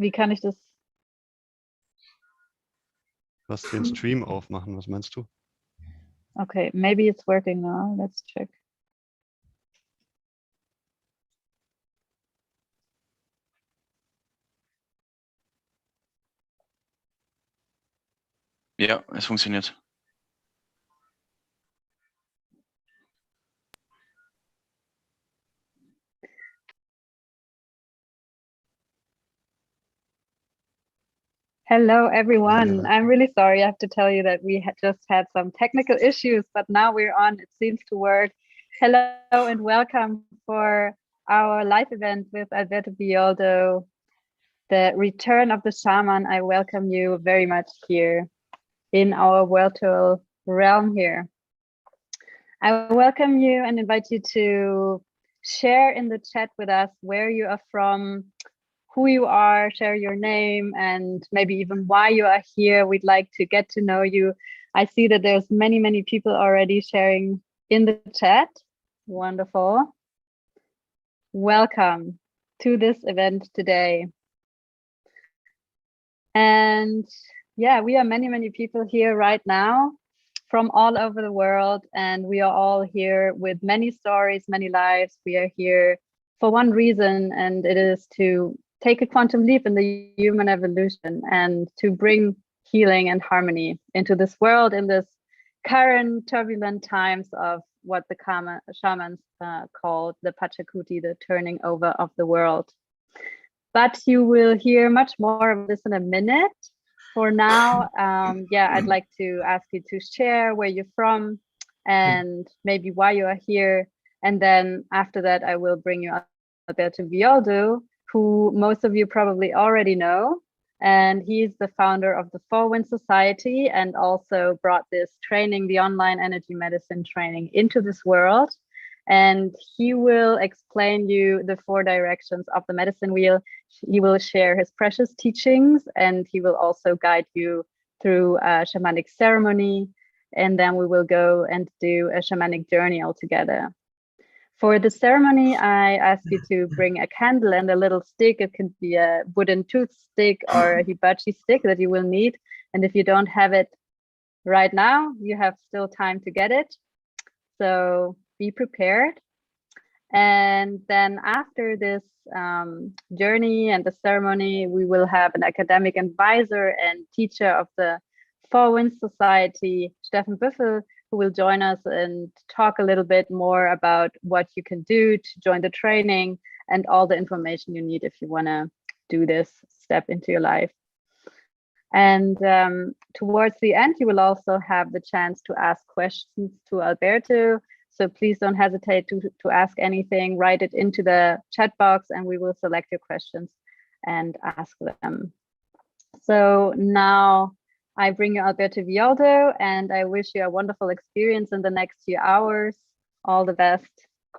Wie kann ich das? Du hast den Stream aufmachen, was meinst du? Okay, maybe it's working now. Let's check. Ja, es funktioniert. Hello, everyone. Yeah. I'm really sorry. I have to tell you that we just had some technical issues, but now we're on. It seems to work. Hello and welcome for our live event with Alberto Villoldo, the Return of the Shaman. I welcome you very much here in our virtual realm here. I welcome you and invite you to share in the chat with us where you are from, who you are, share your name, and maybe even why you are here. We'd like to get to know you. I see that there's many people already sharing in the chat. Wonderful. Welcome to this event today. And yeah, we are many people here right now from all over the world, and we are all here with many stories, many lives. We are here for one reason, and it is to take a quantum leap in the human evolution and to bring healing and harmony into this world in this current turbulent times of what the shamans called the Pachacuti, the turning over of the world. But you will hear much more of this in a minute. For now, yeah, I'd like to ask you to share where you're from and maybe why you are here. And then after that, I will bring you Alberto Villoldo, who most of you probably already know. And he's the founder of the Four Winds Society and also brought this training, the online energy medicine training, into this world. And he will explain you the 4 directions of the medicine wheel. He will share his precious teachings, and he will also guide you through a shamanic ceremony. And then we will go and do a shamanic journey all together. For the ceremony, I ask you to bring a candle and a little stick. It can be a wooden toothstick or a hibachi stick that you will need. And if you don't have it right now, you have still time to get it. So be prepared. And then after this journey and the ceremony, we will have an academic advisor and teacher of the Four Winds Society, Steffen Büffel, who will join us and talk a little bit more about what you can do to join the training and all the information you need if you want to do this step into your life. And towards the end, you will also have the chance to ask questions to Alberto. So please don't hesitate to ask anything, write it into the chat box and we will select your questions and ask them. So now I bring you Alberto Villoldo and I wish you a wonderful experience in the next few hours. All the best.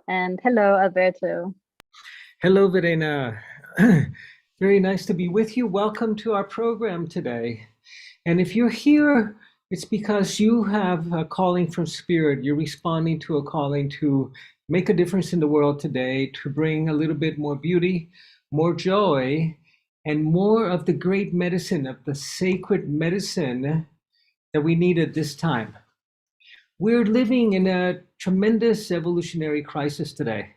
And hello, Alberto. Hello, Verena. Very nice to be with you. Welcome to our program today. And if you're here, it's because you have a calling from Spirit. You're responding to a calling to make a difference in the world today, to bring a little bit more beauty, more joy, and more of the great medicine, of the sacred medicine that we need at this time. We're living in a tremendous evolutionary crisis today.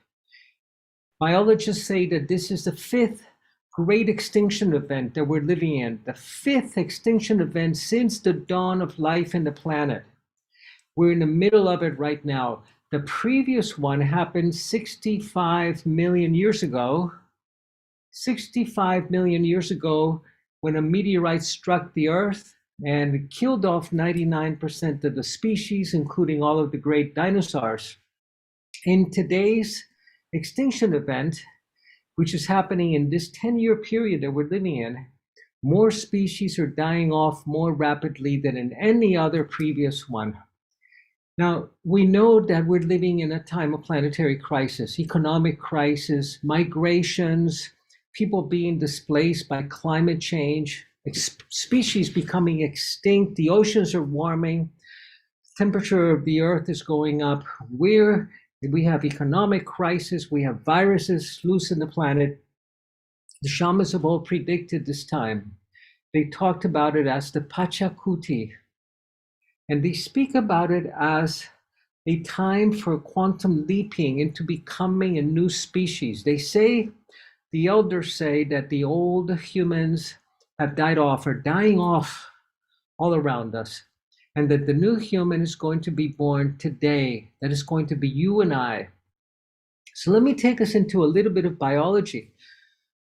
Biologists say that this is the 5th great extinction event that we're living in, the 5th extinction event since the dawn of life in the planet. We're in the middle of it right now. The previous one happened 65 million years ago. 65 million years ago, when a meteorite struck the Earth and killed off 99% of the species, including all of the great dinosaurs. In today's extinction event, which is happening in this 10-year period that we're living in, more species are dying off more rapidly than in any other previous one. Now, we know that we're living in a time of planetary crisis, economic crisis, migrations, people being displaced by climate change, species becoming extinct, the oceans are warming, temperature of the Earth is going up. We have economic crisis, we have viruses loose in the planet. The shamans have all predicted this time. They talked about it as the Pachacuti, and they speak about it as a time for quantum leaping into becoming a new species. They say, the elders say that the old humans have died off or dying off all around us, and that the new human is going to be born today, that is going to be you and I. So let me take us into a little bit of biology.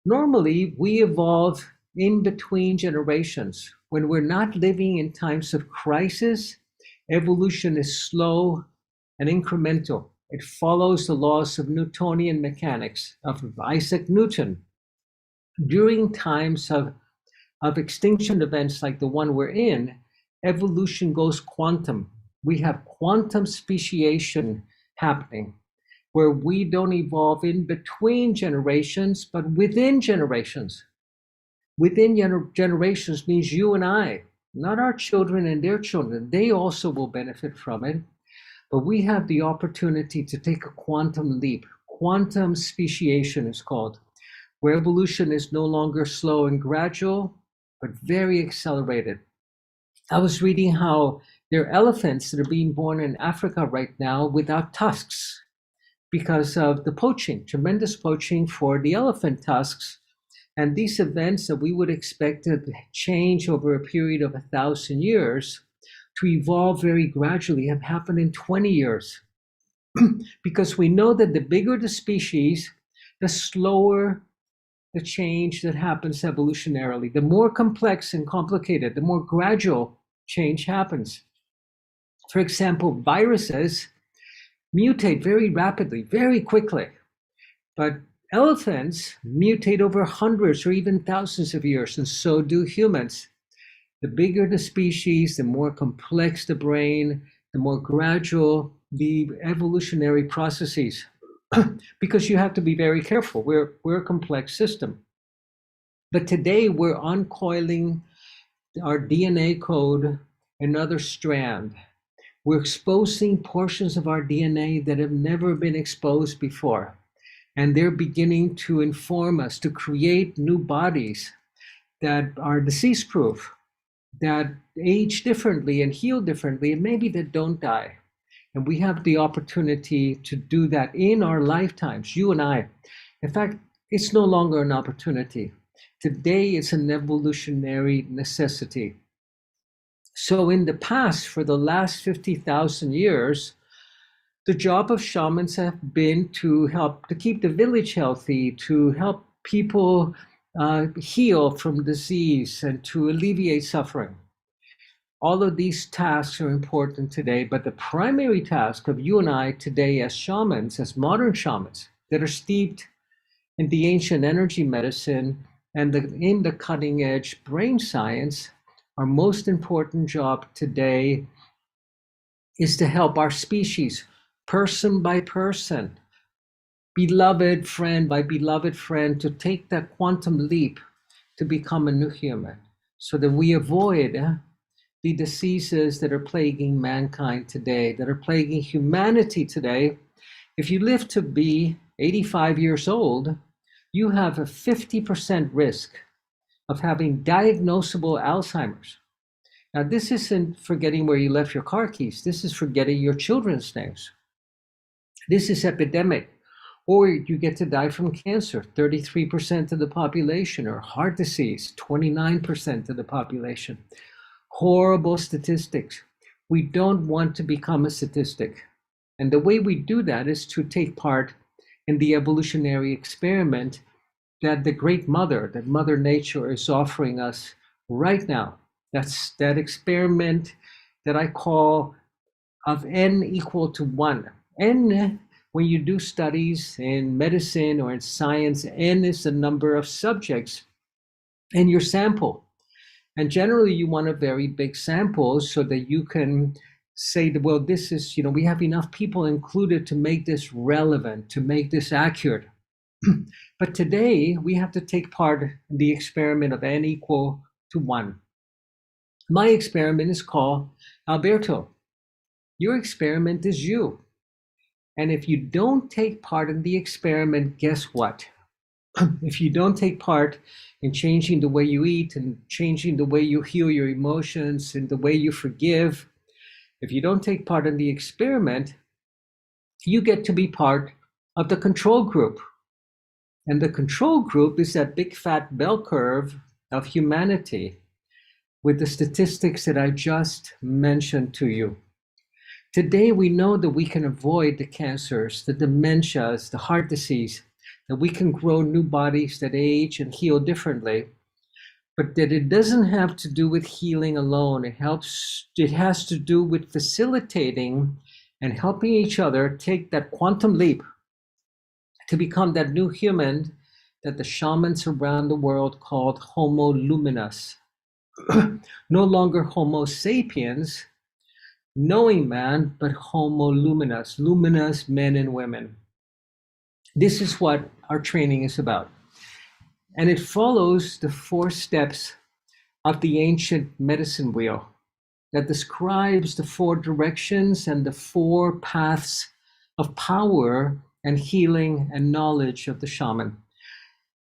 Normally, we evolve in between generations. When we're not living in times of crisis, evolution is slow and incremental. It follows the laws of Newtonian mechanics, of Isaac Newton. During times of extinction events like the one we're in, evolution goes quantum. We have quantum speciation happening, where we don't evolve in between generations, but within generations. Within generations means you and I, not our children and their children. They also will benefit from it. But we have the opportunity to take a quantum leap. Quantum speciation is called, where evolution is no longer slow and gradual, but very accelerated. I was reading how there are elephants that are being born in Africa right now without tusks because of the poaching, tremendous poaching for the elephant tusks. And these events that we would expect to change over a period of 1,000 years to evolve very gradually have happened in 20 years. Because we know that the bigger the species, the slower the change that happens evolutionarily. The more complex and complicated, the more gradual change happens. For example, viruses mutate very rapidly, very quickly. But elephants mutate over hundreds or even thousands of years, and so do humans. The bigger the species, the more complex the brain, the more gradual the evolutionary processes. Because you have to be very careful. We're a complex system. But today we're uncoiling our DNA code, another strand. We're exposing portions of our DNA that have never been exposed before. And they're beginning to inform us to create new bodies that are disease-proof, that age differently and heal differently, and maybe that don't die. And we have the opportunity to do that in our lifetimes, you and I. In fact, it's no longer an opportunity. Today, it's an evolutionary necessity. So in the past, for the last 50,000 years, the job of shamans have been to help to keep the village healthy, to help people heal from disease and to alleviate suffering. All of these tasks are important today, but the primary task of you and I today as shamans, as modern shamans that are steeped in the ancient energy medicine and in the cutting edge brain science, our most important job today is to help our species, person by person, beloved friend by beloved friend, to take that quantum leap to become a new human so that we avoid the diseases that are plaguing mankind today, that are plaguing humanity today. If you live to be 85 years old, you have a 50% risk of having diagnosable Alzheimer's. Now, this isn't forgetting where you left your car keys. This is forgetting your children's names. This is epidemic. Or you get to die from cancer, 33% of the population, or heart disease, 29% of the population. Horrible statistics. We don't want to become a statistic. And the way we do that is to take part in the evolutionary experiment that the great mother, that Mother Nature is offering us right now. That's that experiment that I call of n equal to 1. N, when you do studies in medicine or in science, n is the number of subjects in your sample. And generally you want a very big sample so that you can say that, well, this is, we have enough people included to make this relevant, to make this accurate. But today we have to take part in the experiment of n equal to 1. My experiment is called Alberto. Your experiment is you. And if you don't take part in the experiment, guess what? If you don't take part in changing the way you eat and changing the way you heal your emotions and the way you forgive, if you don't take part in the experiment, you get to be part of the control group. And the control group is that big fat bell curve of humanity with the statistics that I just mentioned to you. Today, we know that we can avoid the cancers, the dementias, the heart disease, that we can grow new bodies that age and heal differently, but that it doesn't have to do with healing alone. It has to do with facilitating and helping each other take that quantum leap to become that new human that the shamans around the world called Homo luminous. No longer Homo sapiens, knowing man, but Homo luminous, luminous men and women. This is what our training is about. And it follows the 4 steps of the ancient medicine wheel that describes the 4 directions and the 4 paths of power and healing and knowledge of the shaman.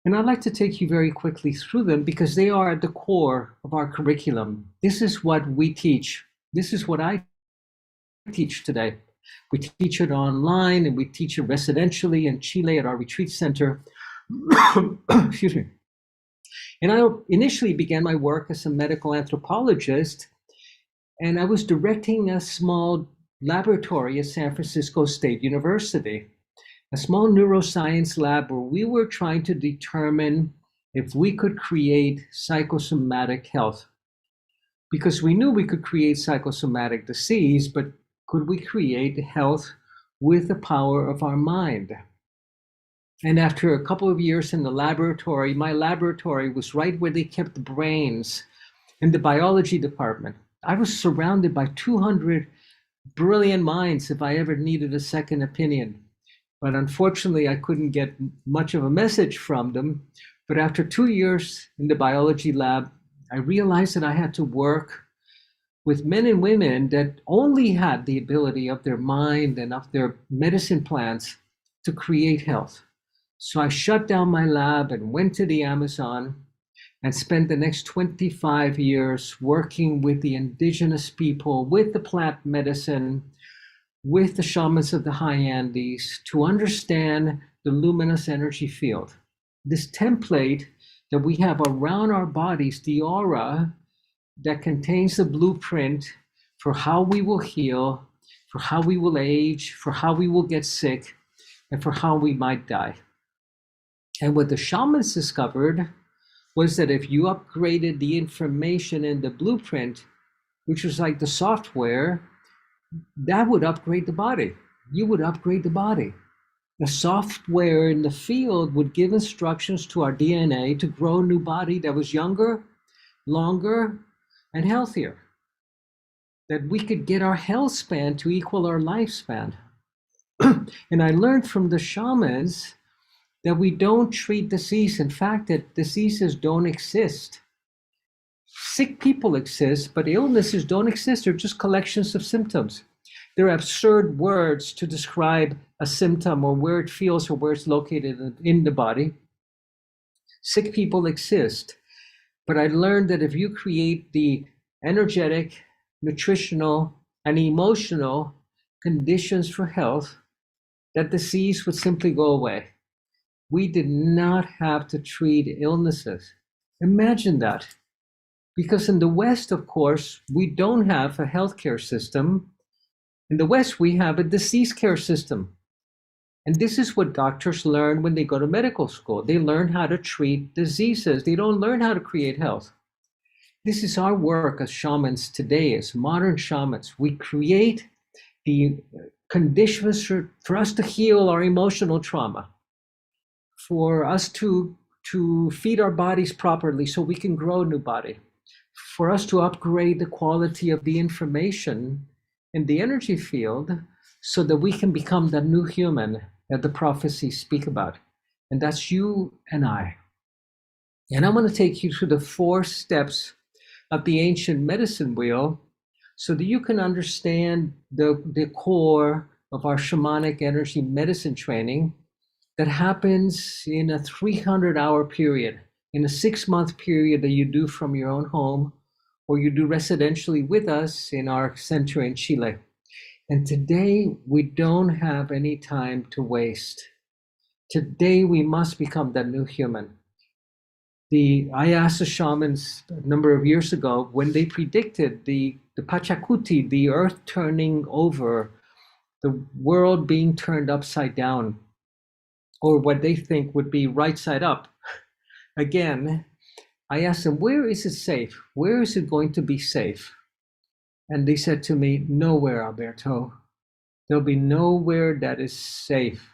And I'd like to take you very quickly through them because they are at the core of our curriculum. This is what we teach. This is what I teach today. We teach it online and we teach it residentially in Chile at our retreat center. Excuse me. And I initially began my work as a medical anthropologist, and I was directing a small laboratory at San Francisco State University, a small neuroscience lab where we were trying to determine if we could create psychosomatic health. Because we knew we could create psychosomatic disease, but could we create health with the power of our mind? And after a couple of years in the laboratory, my laboratory was right where they kept the brains in the biology department. I was surrounded by 200 brilliant minds if I ever needed a second opinion. But unfortunately, I couldn't get much of a message from them. But after 2 years in the biology lab, I realized that I had to work with men and women that only had the ability of their mind and of their medicine plants to create health. So I shut down my lab and went to the Amazon and spent the next 25 years working with the indigenous people, with the plant medicine, with the shamans of the high Andes to understand the luminous energy field. This template that we have around our bodies, the aura that contains the blueprint for how we will heal, for how we will age, for how we will get sick, and for how we might die. And what the shamans discovered was that if you upgraded the information in the blueprint, which was like the software, that would upgrade the body. You would upgrade the body. The software in the field would give instructions to our DNA to grow a new body that was younger, longer, and healthier. That we could get our health span to equal our lifespan. And I learned from the shamans that we don't treat disease. In fact, that diseases don't exist. Sick people exist, but illnesses don't exist. They're just collections of symptoms. They're absurd words to describe a symptom or where it feels or where it's located in the body. Sick people exist. But I learned that if you create the energetic, nutritional, and emotional conditions for health, that disease would simply go away. We did not have to treat illnesses. Imagine that. Because in the West, of course, we don't have a healthcare system. In the West, we have a disease care system. And this is what doctors learn when they go to medical school. They learn how to treat diseases. They don't learn how to create health. This is our work as shamans today, as modern shamans. We create the conditions for us to heal our emotional trauma, for us to feed our bodies properly so we can grow a new body, for us to upgrade the quality of the information in the energy field so that we can become the new human that the prophecies speak about. And that's you and I. And I'm going to take you through the 4 steps of the ancient medicine wheel so that you can understand the core of our shamanic energy medicine training that happens in a 300-hour period, in a 6-month period that you do from your own home, or you do residentially with us in our center in Chile. And today, we don't have any time to waste. Today, we must become that new human. I asked the shamans a number of years ago when they predicted the Pachacuti, the earth turning over, the world being turned upside down, or what they think would be right side up. Again, I asked them, where is it safe? Where is it going to be safe? And they said to me, nowhere, Alberto. There'll be nowhere that is safe.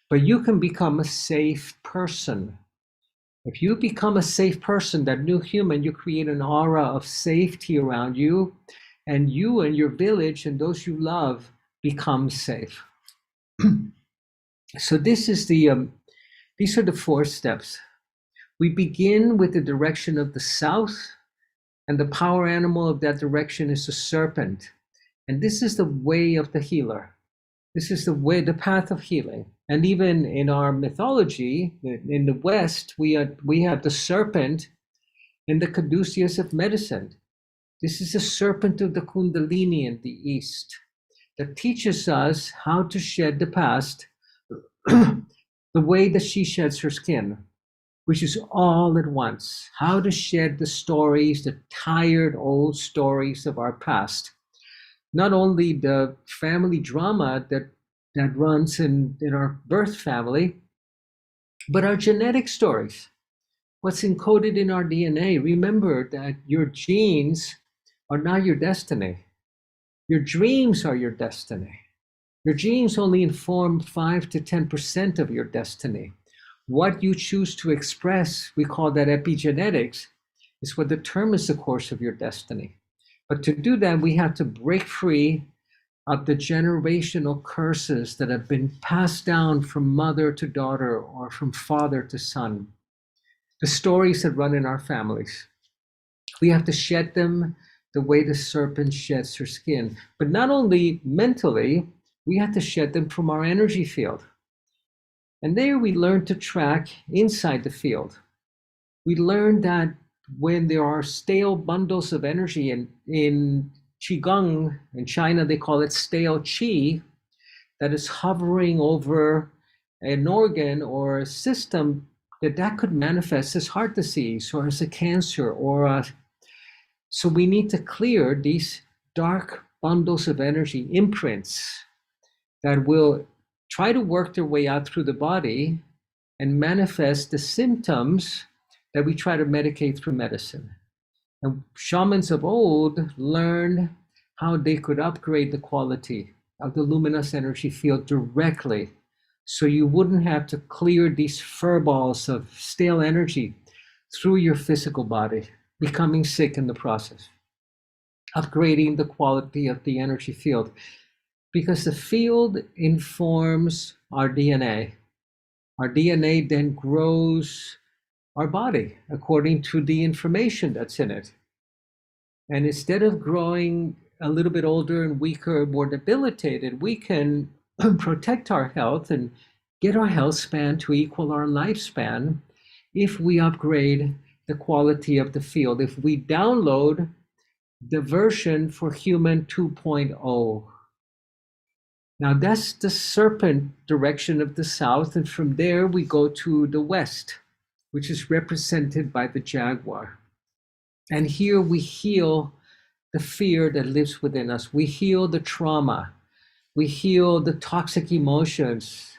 But you can become a safe person. If you become a safe person, that new human, you create an aura of safety around you, and you and your village and those you love become safe. So this is these are the 4 steps. We begin with the direction of the south, and the power animal of that direction is a serpent. And this is the way of the healer. This is the way, the path of healing. And even in our mythology, in the West, we have the serpent in the caduceus of medicine. This is the serpent of the Kundalini in the East that teaches us how to shed the past the way that she sheds her skin, which is all at once. How to shed the stories, the tired old stories of our past. Not only the family drama that runs in our birth family, but our genetic stories. What's encoded in our DNA. Remember that your genes are not your destiny. Your dreams are your destiny. Your genes only inform 5 to 10% of your destiny. What you choose to express, we call that epigenetics, is what determines the course of your destiny. But to do that, we have to break free of the generational curses that have been passed down from mother to daughter or from father to son. The stories that run in our families. We have to shed them the way the serpent sheds her skin. But not only mentally, we have to shed them from our energy field. And there we learn to track inside the field. We learn that when there are stale bundles of energy in Qigong, in China they call it stale qi, that is hovering over an organ or a system, that could manifest as heart disease or as a cancer so we need to clear these dark bundles of energy, imprints that will try to work their way out through the body and manifest the symptoms that we try to medicate through medicine. And shamans of old learned how they could upgrade the quality of the luminous energy field directly, so you wouldn't have to clear these fur balls of stale energy through your physical body, becoming sick in the process. Upgrading the quality of the energy field, because the field informs our DNA. Our DNA then grows our body according to the information that's in it. And instead of growing a little bit older and weaker, more debilitated, we can protect our health and get our health span to equal our lifespan if we upgrade the quality of the field, if we download the version for human 2.0. Now that's the serpent direction of the south, and from there we go to the west, which is represented by the jaguar. And here we heal the fear that lives within us. We heal the trauma. We heal the toxic emotions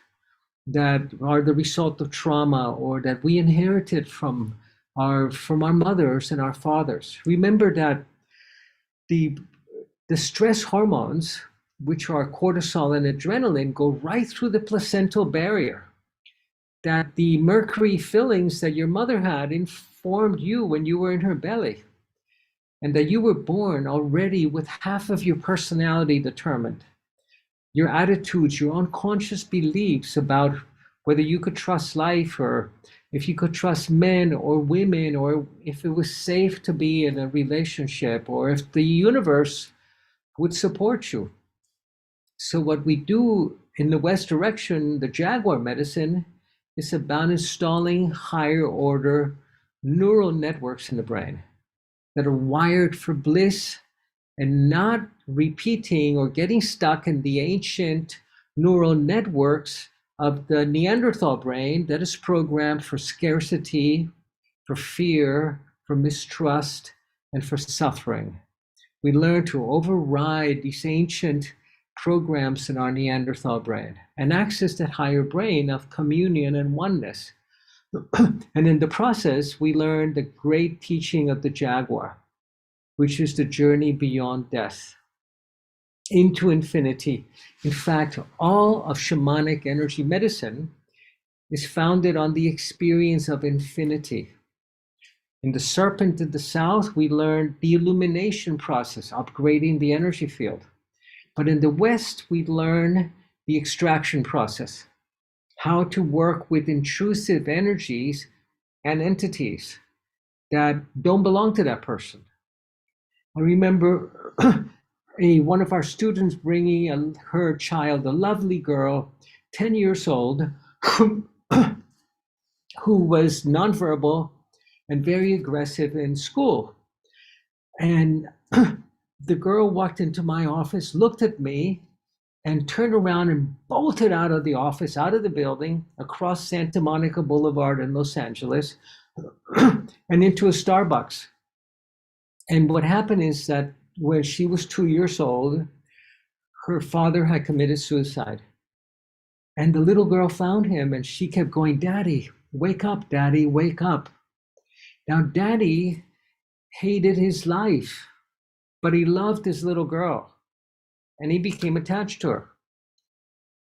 that are the result of trauma or that we inherited from our mothers and our fathers. Remember that the stress hormones, which are cortisol and adrenaline, go right through the placental barrier. That the mercury fillings that your mother had informed you when you were in her belly, and that you were born already with half of your personality determined. Your attitudes, your unconscious beliefs about whether you could trust life, or if you could trust men or women, or if it was safe to be in a relationship, or if the universe would support you. So what we do In the West direction, the Jaguar medicine is about installing higher order neural networks in the brain that are wired for bliss and not repeating or getting stuck in the ancient neural networks of the Neanderthal brain that is programmed for scarcity, for fear, for mistrust, and for suffering. We learn to override these ancient programs in our Neanderthal brain and access that higher brain of communion and oneness. And in the process, we learn the great teaching of the Jaguar, which is the journey beyond death into infinity. In fact, all of shamanic energy medicine is founded on the experience of infinity. In the serpent in the south, we learned the illumination process, upgrading the energy field. But in the west, we learn the extraction process, how to work with intrusive energies and entities that don't belong to that person. I remember one of our students bringing her child, a lovely girl, 10 years old, who was nonverbal and very aggressive in school. And the girl walked into my office, looked at me, and turned around and bolted out of the office, out of the building, across Santa Monica Boulevard in Los Angeles, and into a Starbucks. And what happened is that when she was 2 years old, her father had committed suicide. And the little girl found him and she kept going, "Daddy, wake up, Daddy, wake up." Now, Daddy hated his life, but he loved his little girl and he became attached to her.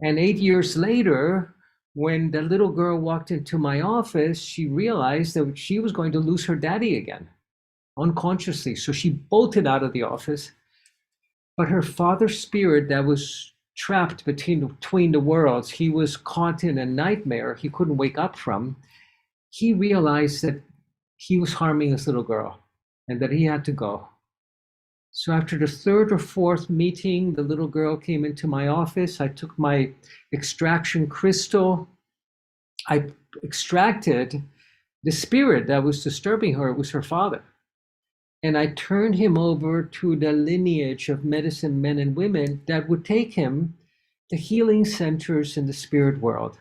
And 8 years later, when the little girl walked into my office, she realized that she was going to lose her daddy again, unconsciously. So she bolted out of the office. But her father's spirit that was trapped between the worlds, he was caught in a nightmare he couldn't wake up from. He realized that he was harming his little girl and that he had to go. So after the third or fourth meeting, the little girl came into my office. I took my extraction crystal. I extracted the spirit that was disturbing her. It was her father. And I turned him over to the lineage of medicine men and women that would take him to healing centers in the spirit world.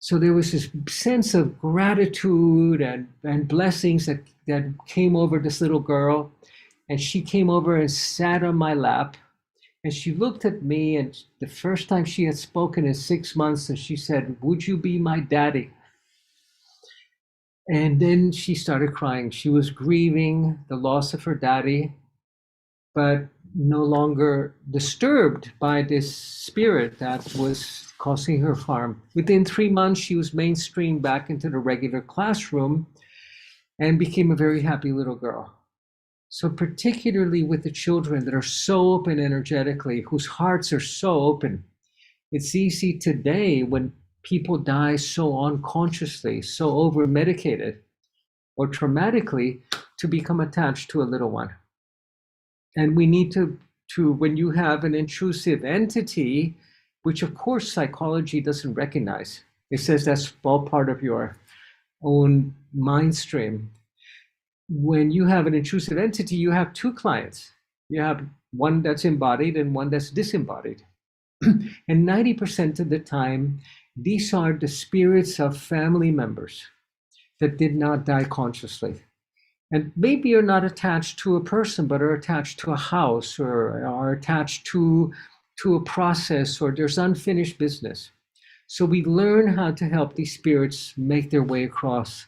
So there was this sense of gratitude and blessings that came over this little girl. And she came over and sat on my lap. And she looked at me, and the first time she had spoken in 6 months, and she said, "Would you be my daddy?" And then she started crying. She was grieving the loss of her daddy, but no longer disturbed by this spirit that was causing her harm. Within 3 months, she was mainstreamed back into the regular classroom and became a very happy little girl. So particularly with the children that are so open energetically, whose hearts are so open, it's easy today when people die so unconsciously, so over-medicated or traumatically, to become attached to a little one. And we need to when you have an intrusive entity, which of course psychology doesn't recognize, it says that's all part of your own mind stream. When you have an intrusive entity, you have two clients. You have one that's embodied and one that's disembodied. And 90% of the time, these are the spirits of family members that did not die consciously. And maybe you're not attached to a person, but are attached to a house or are attached to a process, or there's unfinished business. So we learn how to help these spirits make their way across,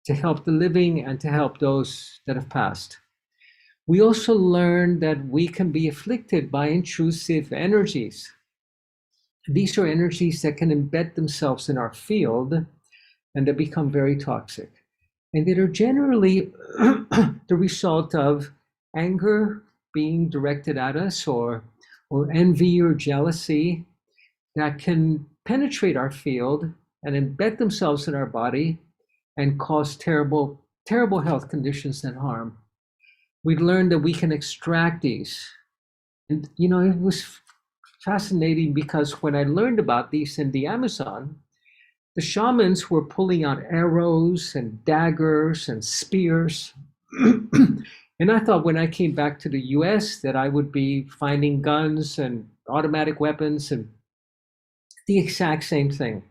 to help the living and to help those that have passed. We also learn that we can be afflicted by intrusive energies. These are energies that can embed themselves in our field and they become very toxic. And that are generally the result of anger being directed at us, or envy or jealousy that can penetrate our field and embed themselves in our body and cause terrible, terrible health conditions and harm. We learned that we can extract these. And, it was fascinating because when I learned about these in the Amazon, the shamans were pulling out arrows and daggers and spears. And I thought when I came back to the US that I would be finding guns and automatic weapons and the exact same thing,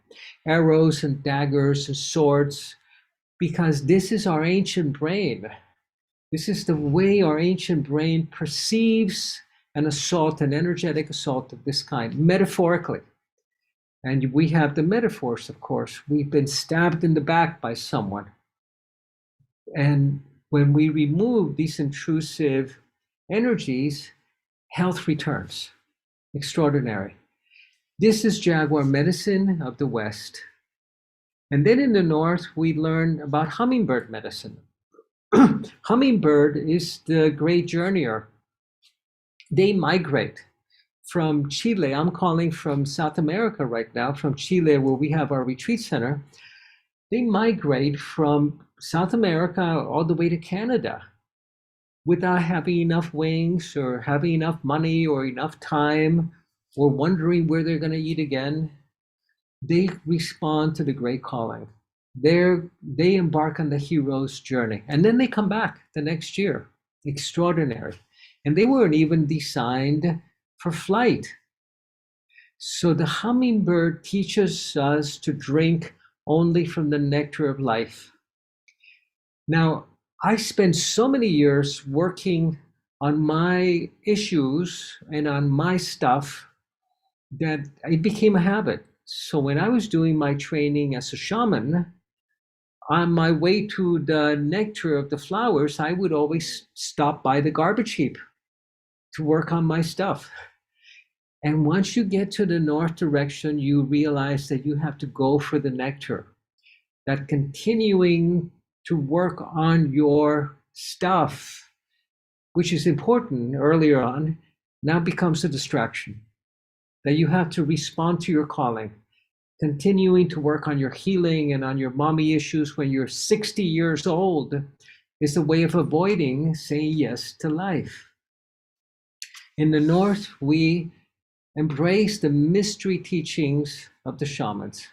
arrows and daggers and swords, because this is our ancient brain. This is the way our ancient brain perceives an assault, an energetic assault of this kind, metaphorically. And we have the metaphors, of course. We've been stabbed in the back by someone. And when we remove these intrusive energies, health returns. Extraordinary. This is Jaguar medicine of the West. And then in the North, we learn about Hummingbird medicine. Hummingbird is the great journeyer. They migrate from Chile. I'm calling from South America right now, from Chile, where we have our retreat center. They migrate from South America all the way to Canada without having enough wings or having enough money or enough time or wondering where they're going to eat again. They respond to the great calling. They embark on the hero's journey, and then they come back the next year. Extraordinary. And they weren't even designed for flight. So the hummingbird teaches us to drink only from the nectar of life. Now, I spent so many years working on my issues and on my stuff that it became a habit. So when I was doing my training as a shaman, on my way to the nectar of the flowers, I would always stop by the garbage heap to work on my stuff. And once you get to the north direction, you realize that you have to go for the nectar. That continuing to work on your stuff, which is important earlier on, now becomes a distraction. That you have to respond to your calling. Continuing to work on your healing and on your mommy issues when you're 60 years old is a way of avoiding saying yes to life. In the North, we embrace the mystery teachings of the shamans.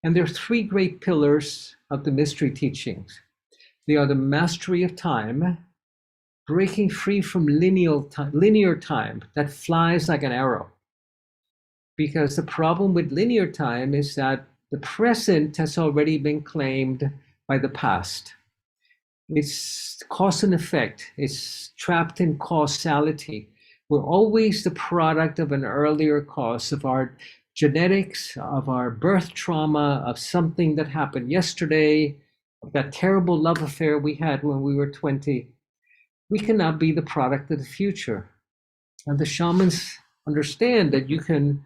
And there are three great pillars of the mystery teachings. They are the mastery of time, breaking free from linear time that flies like an arrow. Because the problem with linear time is that the present has already been claimed by the past. It's cause and effect. It's trapped in causality. We're always the product of an earlier cause, of our genetics, of our birth trauma, of something that happened yesterday, of that terrible love affair we had when we were 20. We cannot be the product of the future. And the shamans understand that you can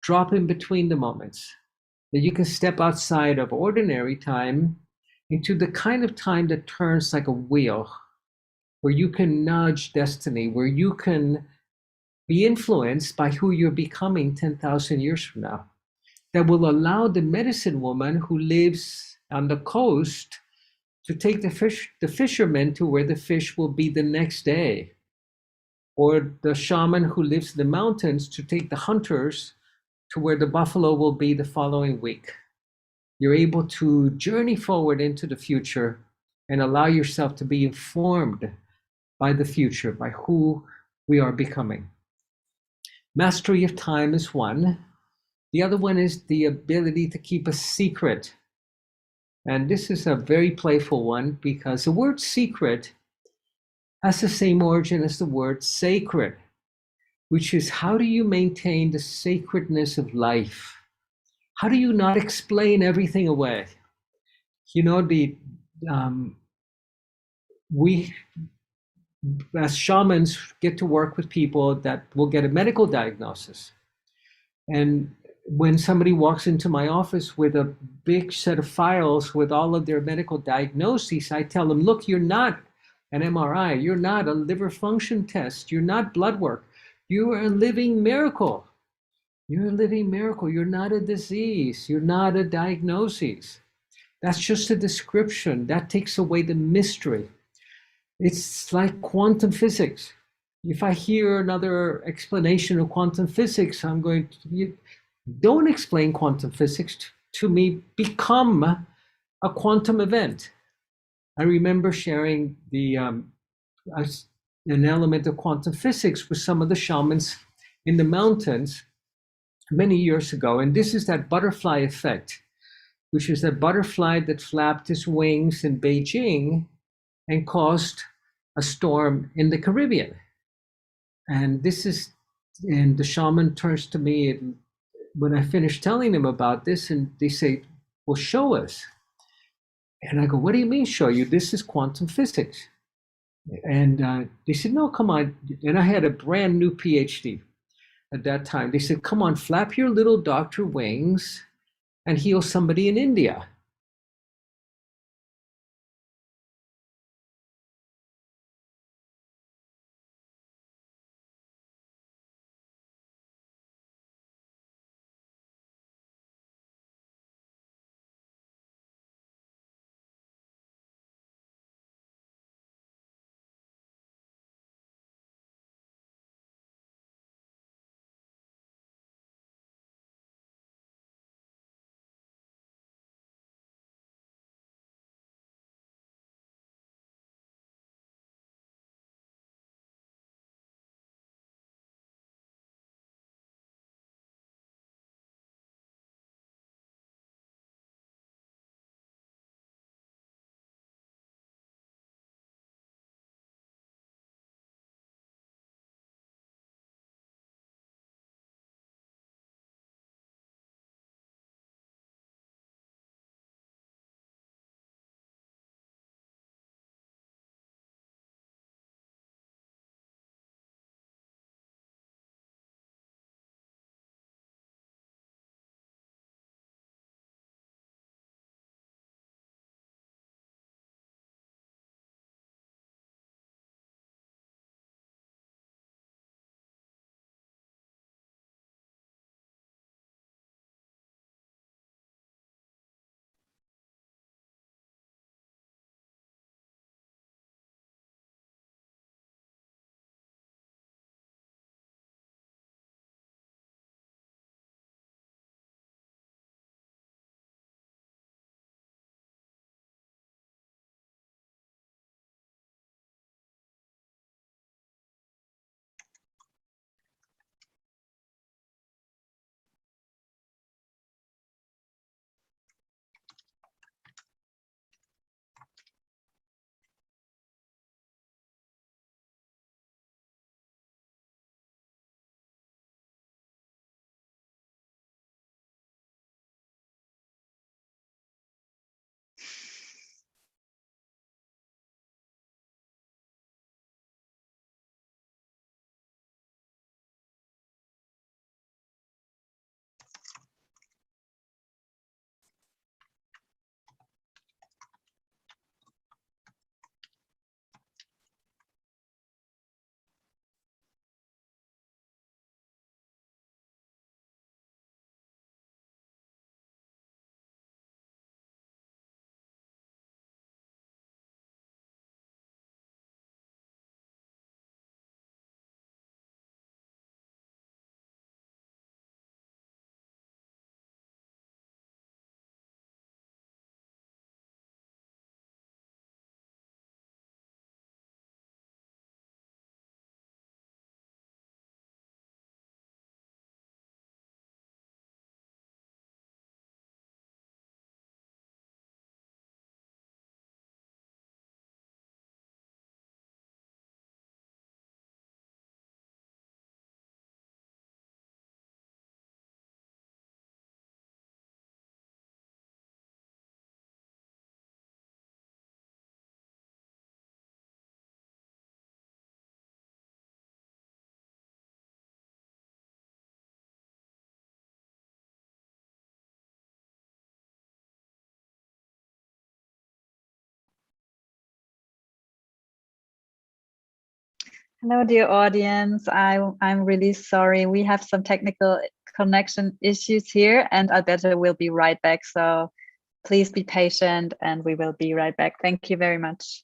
drop in between the moments, that you can step outside of ordinary time into the kind of time that turns like a wheel, where you can nudge destiny, where you can be influenced by who you're becoming 10,000 years from now. That will allow the medicine woman who lives on the coast to take the fishermen to where the fish will be the next day, or the shaman who lives in the mountains to take the hunters to where the buffalo will be the following week. You're able to journey forward into the future and allow yourself to be informed by the future, by who we are becoming. Mastery of time is one. The other one is the ability to keep a secret. And this is a very playful one because the word secret has the same origin as the word sacred, which is how do you maintain the sacredness of life? How do you not explain everything away? You know, we as shamans get to work with people that will get a medical diagnosis. And when somebody walks into my office with a big set of files with all of their medical diagnoses, I tell them, look, you're not an MRI, you're not a liver function test, you're not blood work. You are a living miracle. You're a living miracle. You're not a disease. You're not a diagnosis. That's just a description. That takes away the mystery. It's like quantum physics. if I hear another explanation of quantum physics, I'm going to, you don't explain quantum physics to me, become a quantum event. I remember sharing an element of quantum physics with some of the shamans in the mountains many years ago. And this is that butterfly effect, which is that butterfly that flapped its wings in Beijing and caused a storm in the Caribbean. And the shaman turns to me when I finish telling him about this, and they say, well, show us. And I go, what do you mean show you? This is quantum physics. And they said, no, come on. And I had a brand new PhD at that time. They said, come on, flap your little doctor wings and heal somebody in India. Hello, dear audience. I'm really sorry. We have some technical connection issues here, and Alberto will be right back. So please be patient, and we will be right back. Thank you very much.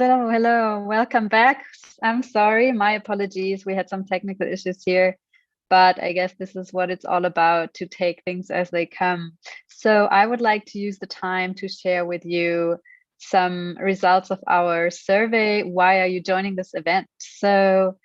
So, hello, welcome back. I'm sorry, my apologies. We had some technical issues here, but I guess this is what it's all about, to take things as they come. So I would like to use the time to share with you some results of our survey. Why are you joining this event? So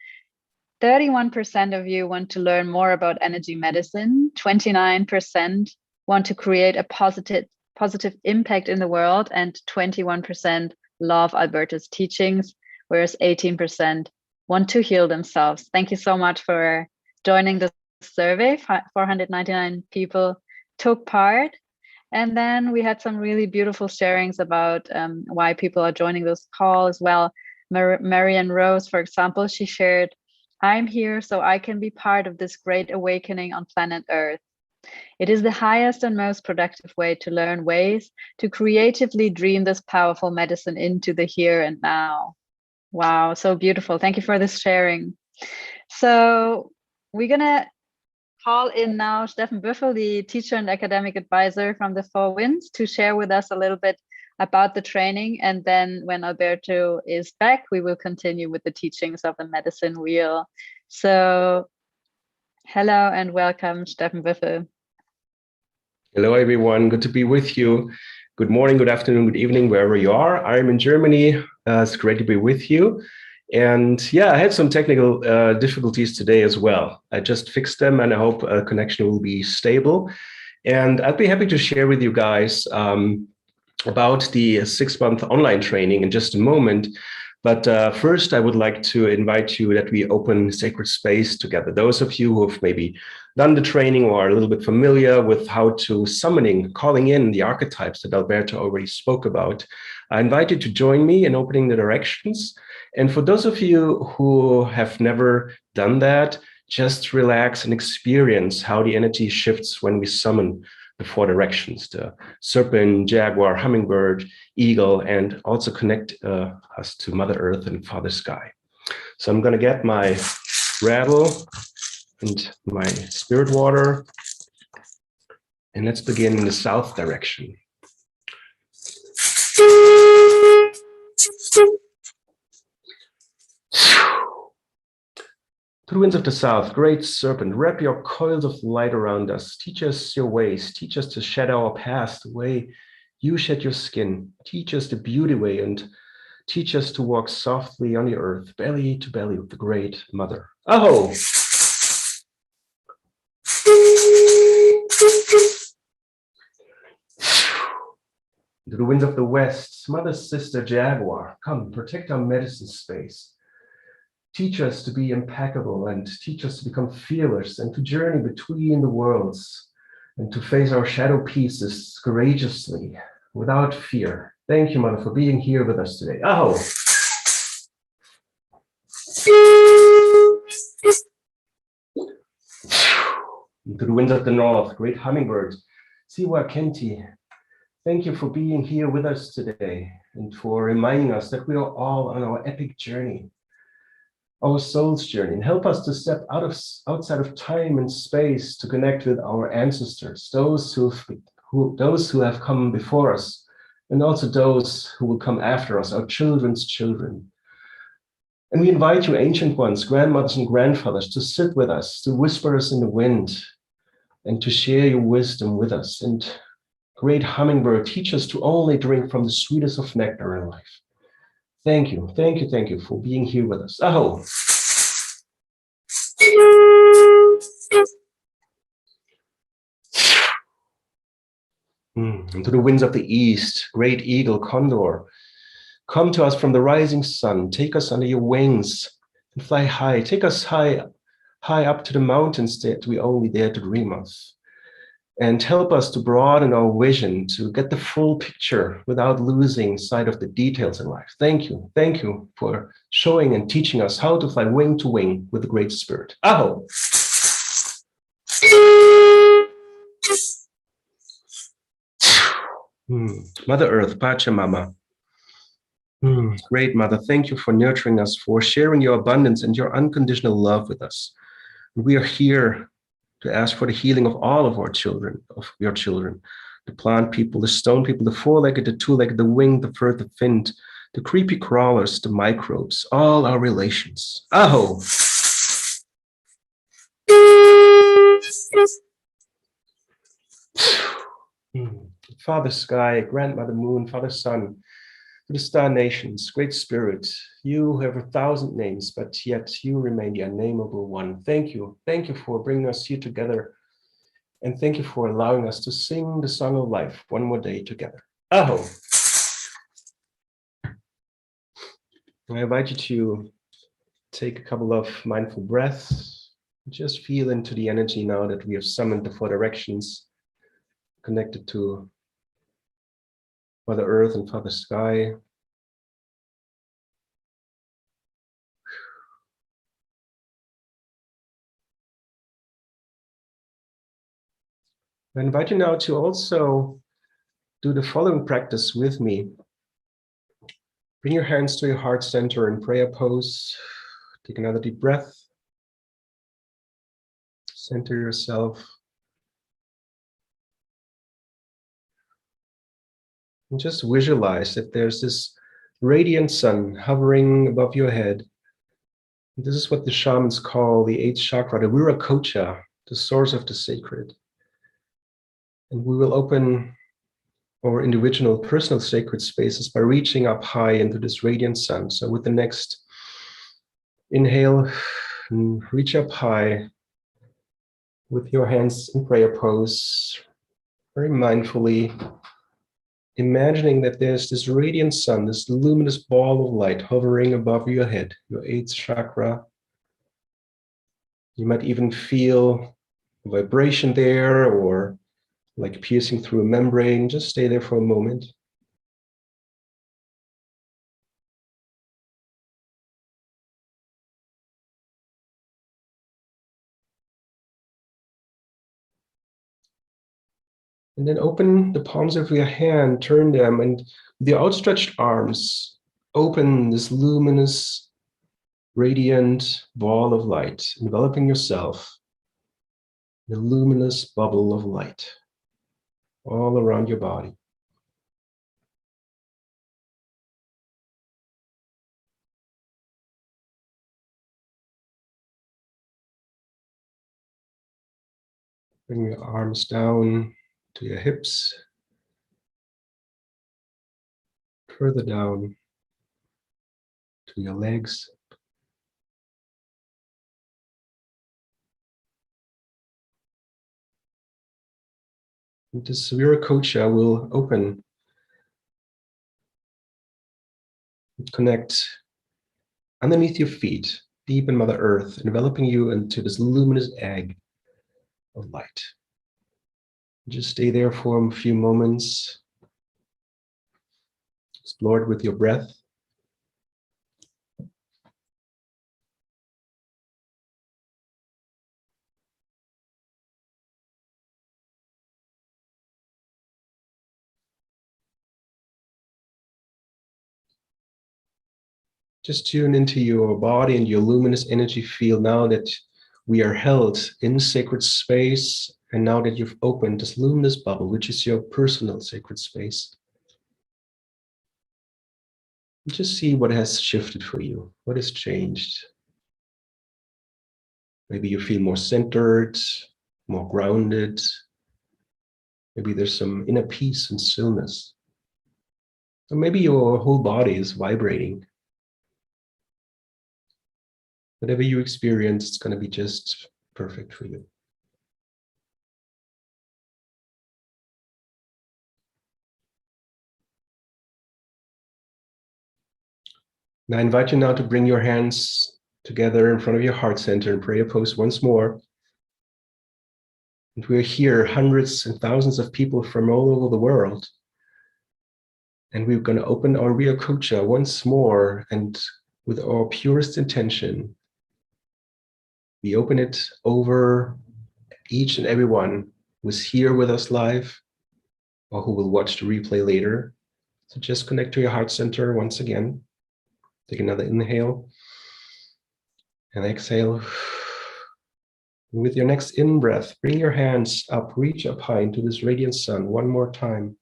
31% of you want to learn more about energy medicine. 29% want to create a positive impact in the world, and 21% love Alberto's teachings, whereas 18% want to heal themselves. Thank you so much for joining the survey. 499 people took part. And then we had some really beautiful sharings about why people are joining this call as well. Marianne Rose, for example, she shared, "I'm here so I can be part of this great awakening on planet Earth. It is the highest and most productive way to learn ways to creatively dream this powerful medicine into the here and now." Wow, so beautiful. Thank you for this sharing. So we're gonna call in now Steffen Büffel, the teacher and academic advisor from the Four Winds, to share with us a little bit about the training. And then when Alberto is back, we will continue with the teachings of the medicine wheel. So hello and welcome, Steffen Büffel. Hello, everyone. Good to be with you. Good morning, good afternoon, good evening, wherever you are. I'm in Germany. It's great to be with you. And yeah, I had some technical difficulties today as well. I just fixed them, and I hope connection will be stable. And I'd be happy to share with you guys about the 6-month online training in just a moment. But first, I would like to invite you that we open sacred space together. Those of you who have maybe done the training or are a little bit familiar with how to calling in the archetypes that Alberto already spoke about, I invite you to join me in opening the directions. And for those of you who have never done that, just relax and experience how the energy shifts when we summon the 4 directions: the serpent, jaguar, hummingbird, eagle, and also connect us to Mother Earth and Father Sky. So I'm going to get my rattle and my spirit water, and let's begin in the south direction. To the winds of the south, great serpent, wrap your coils of light around us. Teach us your ways. Teach us to shed our past, the way you shed your skin. Teach us the beauty way, and teach us to walk softly on the earth, belly to belly with the great mother. Aho! To the winds of the west, mother, sister, jaguar, come, protect our medicine space. Teach us to be impeccable, and teach us to become fearless, and to journey between the worlds, and to face our shadow pieces courageously, without fear. Thank you, Mother, for being here with us today. Aho! To the winds of the north, great hummingbird, Siwa Kenti, thank you for being here with us today, and for reminding us that we are all on our epic journey, our soul's journey, and help us to step outside of time and space to connect with our ancestors, those who have come before us, and also those who will come after us, our children's children. And we invite you, ancient ones, grandmothers and grandfathers, to sit with us, to whisper us in the wind, and to share your wisdom with us. And great hummingbird, teach us to only drink from the sweetest of nectar in life. Thank you, thank you, thank you for being here with us. Aho! To the winds of the east, great eagle, condor, come to us from the rising sun. Take us under your wings and fly high. Take us high up to the mountains that we only dare to dream of. And help us to broaden our vision, to get the full picture without losing sight of the details in life. Thank you for showing and teaching us how to fly wing to wing with the Great Spirit. Aho! Mother Earth, Pachamama. Great Mother, thank you for nurturing us, for sharing your abundance and your unconditional love with us. We are here to ask for the healing of all of our children, of your children, the plant people, the stone people, the 4-legged, the 2-legged, the winged, the furred, the finned, the creepy crawlers, the microbes, all our relations. Aho! Father Sky, Grandmother Moon, Father Sun, to the star nations, Great Spirit, you who have 1,000 names, but yet you remain the unnameable one. Thank you. Thank you for bringing us here together. And thank you for allowing us to sing the song of life one more day together. Aho! I invite you to take a couple of mindful breaths. Just feel into the energy now that we have summoned the 4 directions, connected to Mother Earth and Father Sky. I invite you now to also do the following practice with me. Bring your hands to your heart center in prayer pose. Take another deep breath. Center yourself. And just visualize that there's this radiant sun hovering above your head. This is what the shamans call the 8th chakra, the Viracocha, the source of the sacred. And we will open our individual personal sacred spaces by reaching up high into this radiant sun. So with the next inhale, reach up high with your hands in prayer pose, very mindfully, imagining that there's this radiant sun, this luminous ball of light hovering above your head, your 8th chakra. You might even feel a vibration there, or like piercing through a membrane. Just stay there for a moment. And then open the palms of your hand, turn them, and with your outstretched arms, open this luminous, radiant ball of light, enveloping yourself in a luminous bubble of light all around your body. Bring your arms down to your hips, further down to your legs. And this Viracocha will open, connect underneath your feet, deep in Mother Earth, enveloping you into this luminous egg of light. Just stay there for a few moments. Explore it with your breath. Just tune into your body and your luminous energy field now that we are held in sacred space, and now that you've opened this luminous bubble, which is your personal sacred space. Just see what has shifted for you, what has changed. Maybe you feel more centered, more grounded. Maybe there's some inner peace and stillness. Or maybe your whole body is vibrating. Whatever you experience, it's going to be just perfect for you. And I invite you now to bring your hands together in front of your heart center and prayer pose once more. And we're here, hundreds and thousands of people from all over the world. And we're going to open our Viracocha once more, and with our purest intention, we open it over each and every one who's here with us live or who will watch the replay later. So just connect to your heart center once again. Take another inhale and exhale. And with your next in-breath, bring your hands up, reach up high into this radiant sun one more time.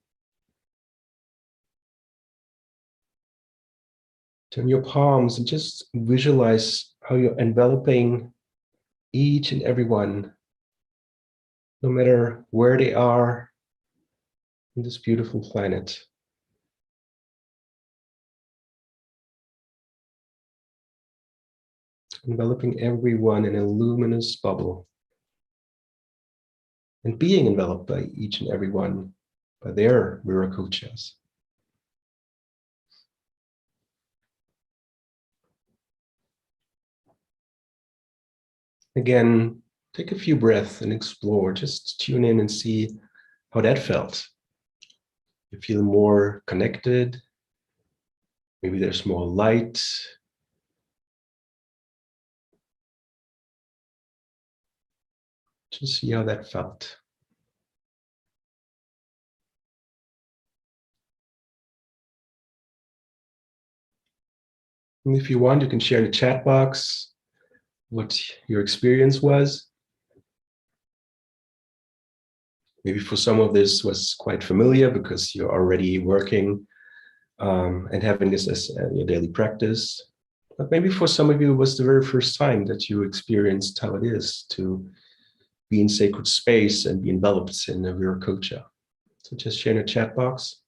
Turn your palms and just visualize how you're enveloping each and every one, no matter where they are in this beautiful planet. Enveloping everyone in a luminous bubble. And being enveloped by each and every one, by their Viracochas. Again, take a few breaths and explore. Just tune in and see how that felt. You feel more connected. Maybe there's more light. Just see how that felt. And if you want, you can share in the chat box what your experience was. Maybe for some of this was quite familiar because you're already working and having this as your daily practice. But maybe for some of you, it was the very first time that you experienced how it is to be in sacred space and be enveloped in a Viracocha. So just share in the chat box.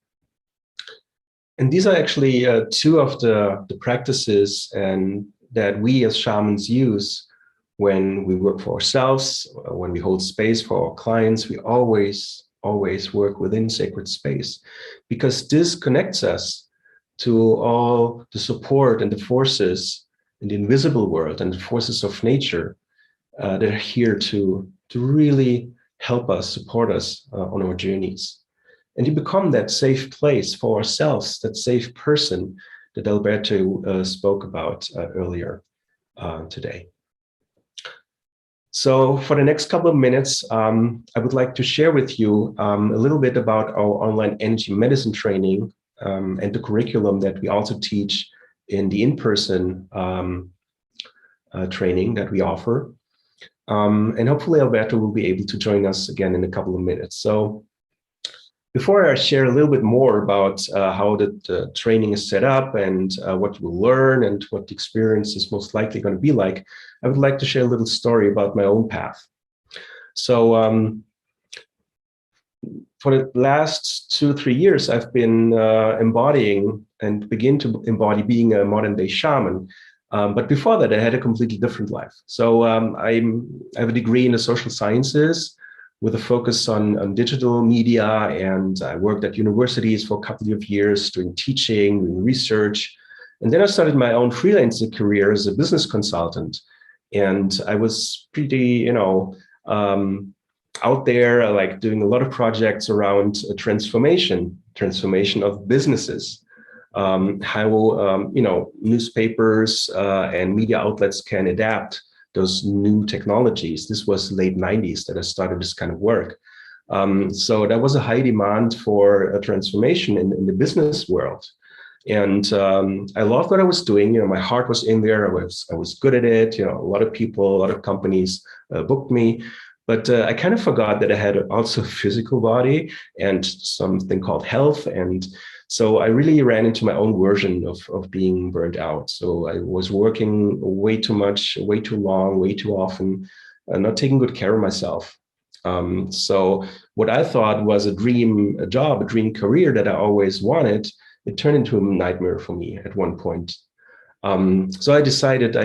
And these are actually two of the practices that we as shamans use when we work for ourselves, when we hold space for our clients. We always work within sacred space, because this connects us to all the support and the forces in the invisible world and the forces of nature that are here to really help us, support us on our journeys. And you become that safe place for ourselves, that safe person that Alberto spoke about earlier today. So for the next couple of minutes, I would like to share with you a little bit about our online energy medicine training and the curriculum that we also teach in the in-person training that we offer. And hopefully Alberto will be able to join us again in a couple of minutes. So before I share a little bit more about how the training is set up and what you'll learn and what the experience is most likely going to be like, I would like to share a little story about my own path. So for the last 2-3 years, I've been embodying and begin to embody being a modern day shaman. But before that, I had a completely different life. So I have a degree in the social sciences with a focus on digital media, and I worked at universities for a couple of years doing teaching, doing research. And then I started my own freelancing career as a business consultant. And I was pretty, out there, like doing a lot of projects around transformation of businesses. How newspapers and media outlets can adapt those new technologies. This was late 90s that I started this kind of work. So there was a high demand for a transformation in the business world. And I loved what I was doing. My heart was in there. I was good at it. A lot of people, a lot of companies booked me. But I kind of forgot that I had also a physical body and something called health. And so I really ran into my own version of being burnt out. So I was working way too much, way too long, way too often, not taking good care of myself. So what I thought was a dream job, a dream career that I always wanted, it turned into a nightmare for me at one point. So I decided,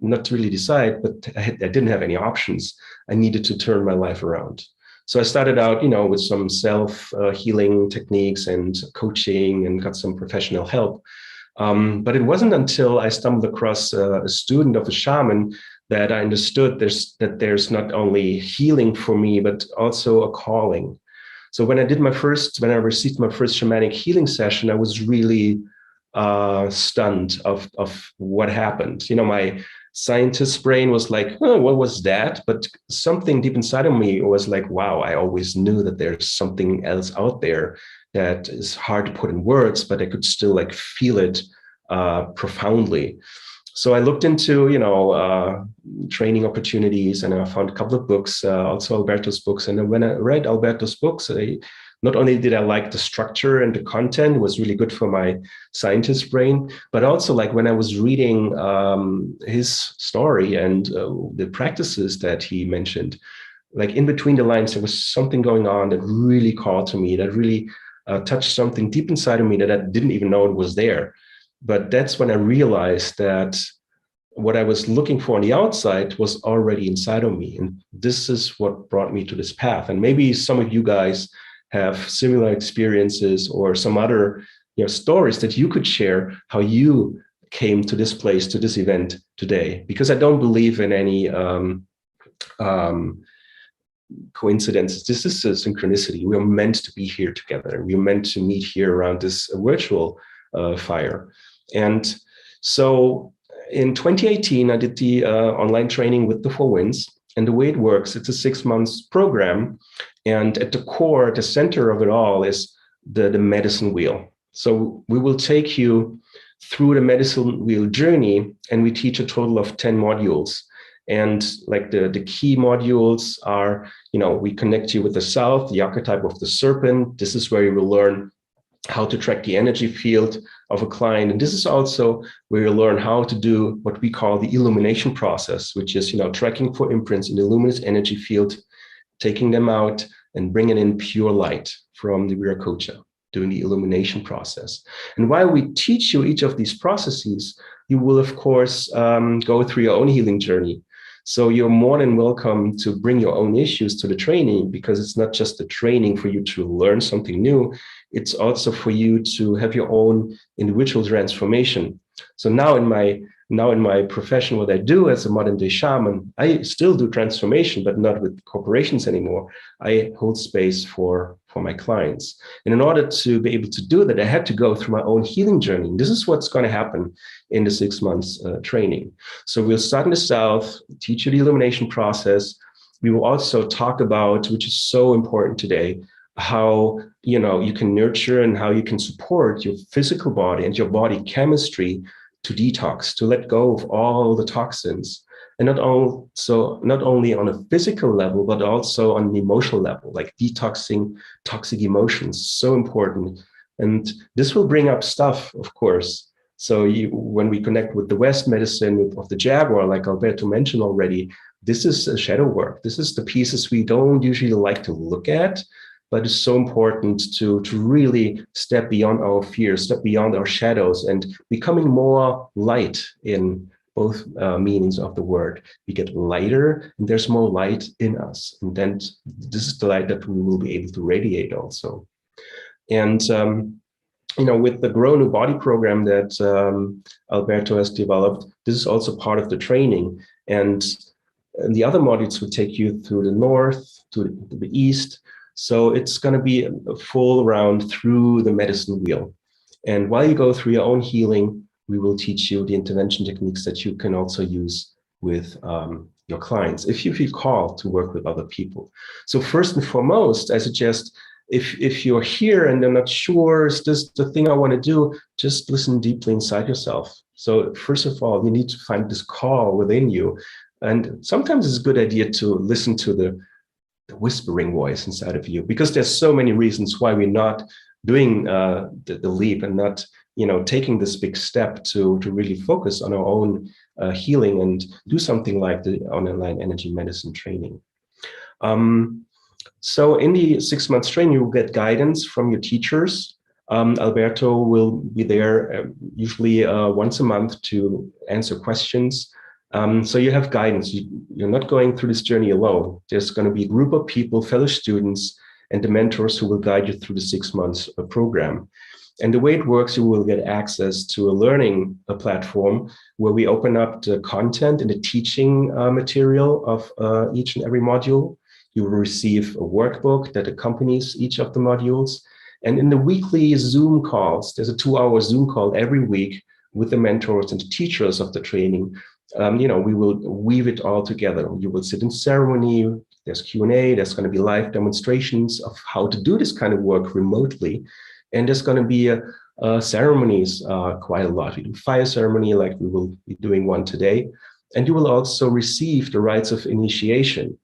not to really decide, but I didn't have any options. I needed to turn my life around. So I started out, with some self-healing techniques and coaching and got some professional help. But it wasn't until I stumbled across a student of a shaman that I understood that there's not only healing for me, but also a calling. So when I received my first shamanic healing session, I was really stunned of what happened. My scientist brain was like, oh, what was that? But something deep inside of me was like, wow, I always knew that there's something else out there that is hard to put in words, but I could still feel it profoundly. So I looked into, training opportunities, and I found a couple of books, also Alberto's books. And when I read Alberto's books, I not only did I like the structure and the content, it was really good for my scientist brain, but also like when I was reading his story and the practices that he mentioned, like in between the lines, there was something going on that really called to me, that really touched something deep inside of me that I didn't even know it was there. But that's when I realized that what I was looking for on the outside was already inside of me. And this is what brought me to this path. And maybe some of you guys have similar experiences or some other stories that you could share how you came to this place, to this event today. Because I don't believe in any coincidences. This is a synchronicity. We are meant to be here together. We are meant to meet here around this virtual fire. And so in 2018, I did the online training with the Four Winds. And the way it works, it's a 6 months program. And at the core, at the center of it all is the medicine wheel. So we will take you through the medicine wheel journey, and we teach a total of 10 modules. And like the key modules are, we connect you with the South, the archetype of the serpent. This is where you will learn how to track the energy field of a client. And this is also where you learn how to do what we call the illumination process, which is, tracking for imprints in the luminous energy field, taking them out and bringing in pure light from the Viracocha, doing the illumination process. And while we teach you each of these processes, you will, of course, go through your own healing journey. So you're more than welcome to bring your own issues to the training, because it's not just the training for you to learn something new, it's also for you to have your own individual transformation. So now in my profession, what I do as a modern day shaman, I still do transformation, but not with corporations anymore. I hold space for my clients. And in order to be able to do that, I had to go through my own healing journey. And this is what's going to happen in the 6 months training. So we'll start in the South, teach you the illumination process. We will also talk about, which is so important today, how you can nurture and how you can support your physical body and your body chemistry to detox, to let go of all the toxins. And not only on a physical level, but also on an emotional level, like detoxing toxic emotions, so important. And this will bring up stuff, of course. So when we connect with the West medicine of the Jaguar, like Alberto mentioned already, this is a shadow work. This is the pieces we don't usually like to look at, but it's so important to really step beyond our fears, step beyond our shadows, and becoming more light in both meanings of the word. We get lighter, and there's more light in us. And then this is the light that we will be able to radiate also. And, with the Grow New Body program that Alberto has developed, this is also part of the training. And the other modules will take you through the north, to the east. So it's going to be a full round through the medicine wheel. And while you go through your own healing, we will teach you the intervention techniques that you can also use with your clients, if you feel called to work with other people. So first and foremost, I suggest if you're here and you're not sure, is this the thing I want to do, just listen deeply inside yourself. So first of all, you need to find this call within you. And sometimes it's a good idea to listen to the whispering voice inside of you, because there's so many reasons why we're not doing the leap and not taking this big step to really focus on our own healing and do something like the online energy medicine training. So in the 6 months training, you will get guidance from your teachers. Alberto will be there usually once a month to answer questions. So you have guidance. You're not going through this journey alone. There's going to be a group of people, fellow students, and the mentors who will guide you through the 6 months program. And the way it works, you will get access to a learning platform where we open up the content and the teaching material of each and every module. You will receive a workbook that accompanies each of the modules. And in the weekly Zoom calls, there's a 2-hour Zoom call every week with the mentors and the teachers of the training. We will weave it all together. You will sit in ceremony, there's Q&A, there's going to be live demonstrations of how to do this kind of work remotely. And there's going to be ceremonies quite a lot. We do fire ceremony, like we will be doing one today. And you will also receive the rites of initiation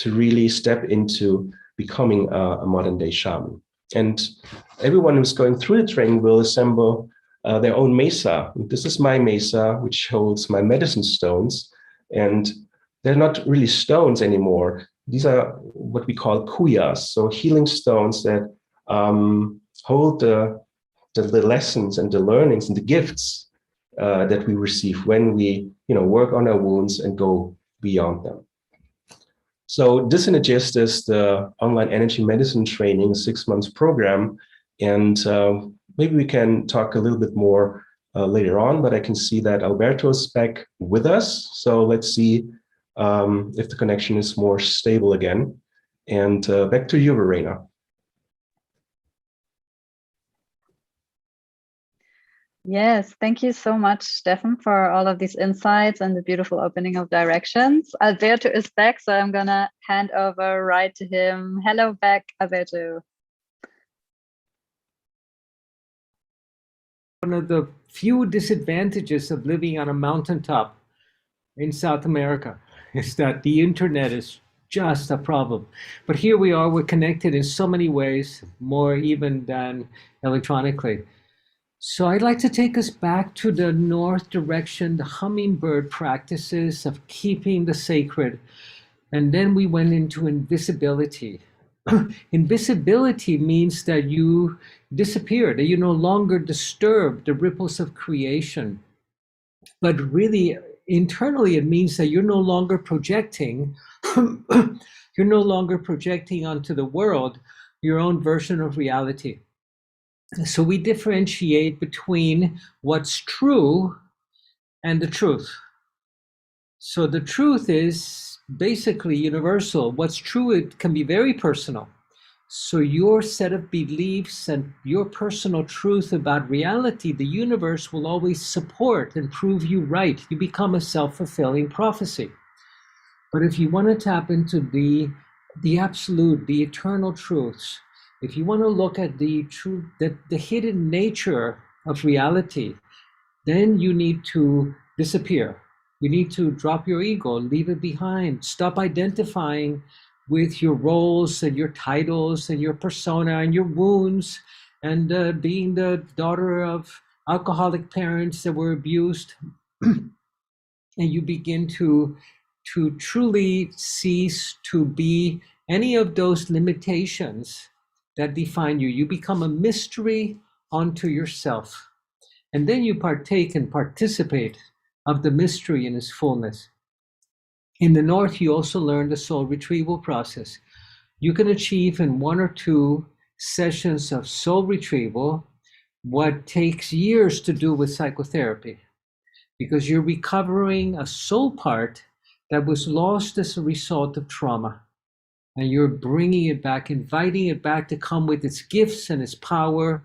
to really step into becoming a modern day shaman. And everyone who's going through the training will assemble their own mesa. This is my mesa, which holds my medicine stones. And they're not really stones anymore. These are what we call kuyas, so healing stones that hold the lessons and the learnings and the gifts that we receive when we, work on our wounds and go beyond them. So this in a gist is the online energy medicine training 6 months program. And maybe we can talk a little bit more later on, but I can see that Alberto is back with us. So let's see if the connection is more stable again. And back to you, Verena. Yes, thank you so much, Stefan, for all of these insights and the beautiful opening of directions. Alberto is back, so I'm gonna hand over right to him. Hello back, Alberto. One of the few disadvantages of living on a mountaintop in South America is that the internet is just a problem. But here we are, we're connected in so many ways, more even than electronically. So I'd like to take us back to the north direction, the hummingbird practices of keeping the sacred. And then we went into invisibility. Invisibility means that you disappear, that you no longer disturb the ripples of creation. But really, internally, it means that you're no longer projecting, you're no longer projecting onto the world your own version of reality. So we differentiate between what's true and the truth. So the truth is basically universal. What's true, it can be very personal. So your set of beliefs and your personal truth about reality, the universe will always support and prove you right. You become a self-fulfilling prophecy. But if you want to tap into the absolute, the eternal truths, if you want to look at the truth, the hidden nature of reality, then you need to disappear. You need to drop your ego, leave it behind, stop identifying with your roles and your titles and your persona and your wounds and being the daughter of alcoholic parents that were abused. And you begin to truly cease to be any of those limitations that define you. You become a mystery unto yourself. And then you partake and participate of the mystery in its fullness. In the North, you also learn the soul retrieval process. You can achieve in 1 or 2 sessions of soul retrieval what takes years to do with psychotherapy, because you're recovering a soul part that was lost as a result of trauma. And you're bringing it back, inviting it back to come with its gifts and its power,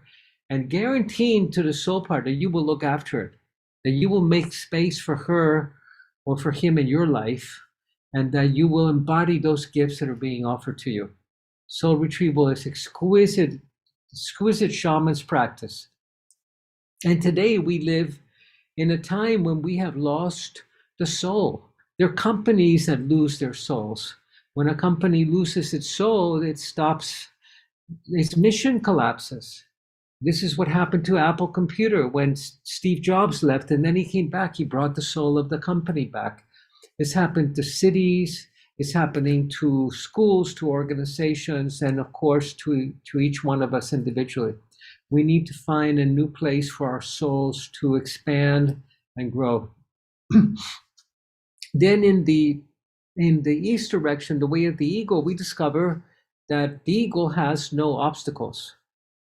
and guaranteeing to the soul part that you will look after it, that you will make space for her or for him in your life, and that you will embody those gifts that are being offered to you. Soul retrieval is exquisite shaman's practice. And today we live in a time when we have lost the soul. There are companies that lose their souls. When a company loses its soul, it stops, its mission collapses. This is what happened to Apple Computer when Steve Jobs left and then he came back. He brought the soul of the company back. It's happened to cities. It's happening to schools, to organizations, and of course to each one of us individually. We need to find a new place for our souls to expand and grow. Then in the East direction, the way of the eagle, we discover that the eagle has no obstacles.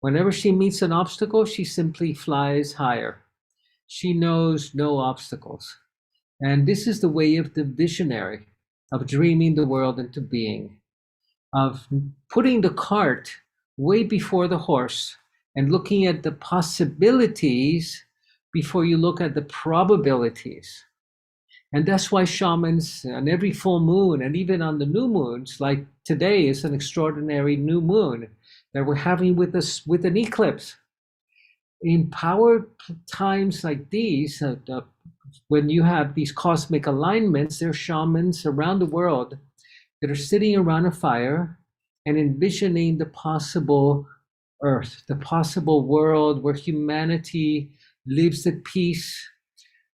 Whenever she meets an obstacle, she simply flies higher. She knows no obstacles. And this is the way of the visionary, of dreaming the world into being, of putting the cart way before the horse and looking at the possibilities before you look at the probabilities. And that's why shamans on every full moon and even on the new moons, like today is an extraordinary new moon that we're having with us with an eclipse. In power times like these, when you have these cosmic alignments, there are shamans around the world that are sitting around a fire and envisioning the possible Earth, the possible world where humanity lives at peace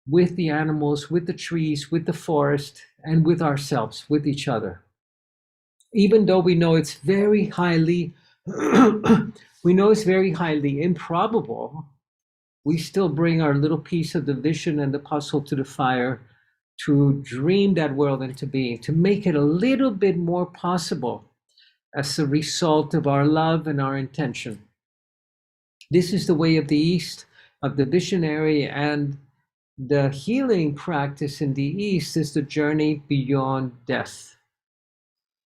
with the animals, with the trees, with the forest, and with ourselves, with each other. Even though we know it's very highly, improbable, we still bring our little piece of the vision and the puzzle to the fire to dream that world into being, to make it a little bit more possible as a result of our love and our intention. This is the way of the East, of the visionary, and the healing practice in the East is the journey beyond death.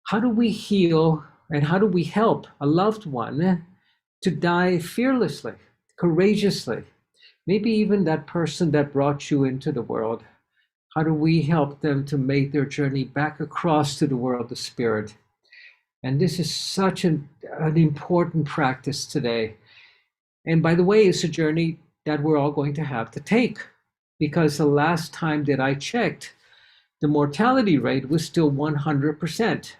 How do we heal and how do we help a loved one to die fearlessly, courageously? Maybe even that person that brought you into the world. How do we help them to make their journey back across to the world of spirit? And this is such an important practice today. And by the way, it's a journey that we're all going to have to take, because the last time that I checked, the mortality rate was still 100%.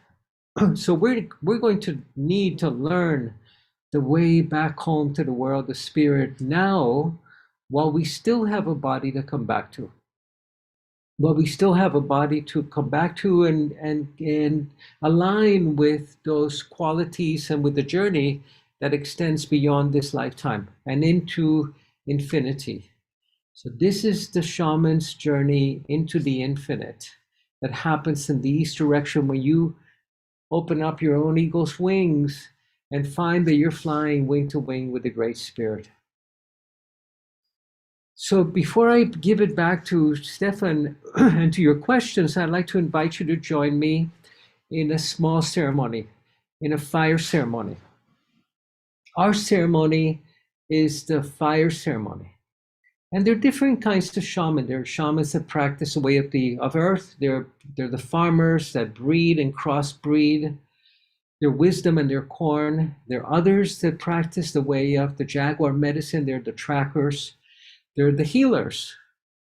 So we're going to need to learn the way back home to the world of spirit now, while we still have a body to come back to. But we still have a body to come back to and align with those qualities and with the journey that extends beyond this lifetime and into infinity. So this is the shaman's journey into the infinite that happens in the East direction when you open up your own eagle's wings and find that you're flying wing to wing with the Great Spirit. So before I give it back to Stefan and to your questions, I'd like to invite you to join me in a small ceremony, in a fire ceremony. Our ceremony is the fire ceremony. And there are different kinds of shaman. There are shamans that practice the way of earth. They're the farmers that breed and crossbreed their wisdom and their corn. There are others that practice the way of the jaguar medicine. They're the trackers. They're the healers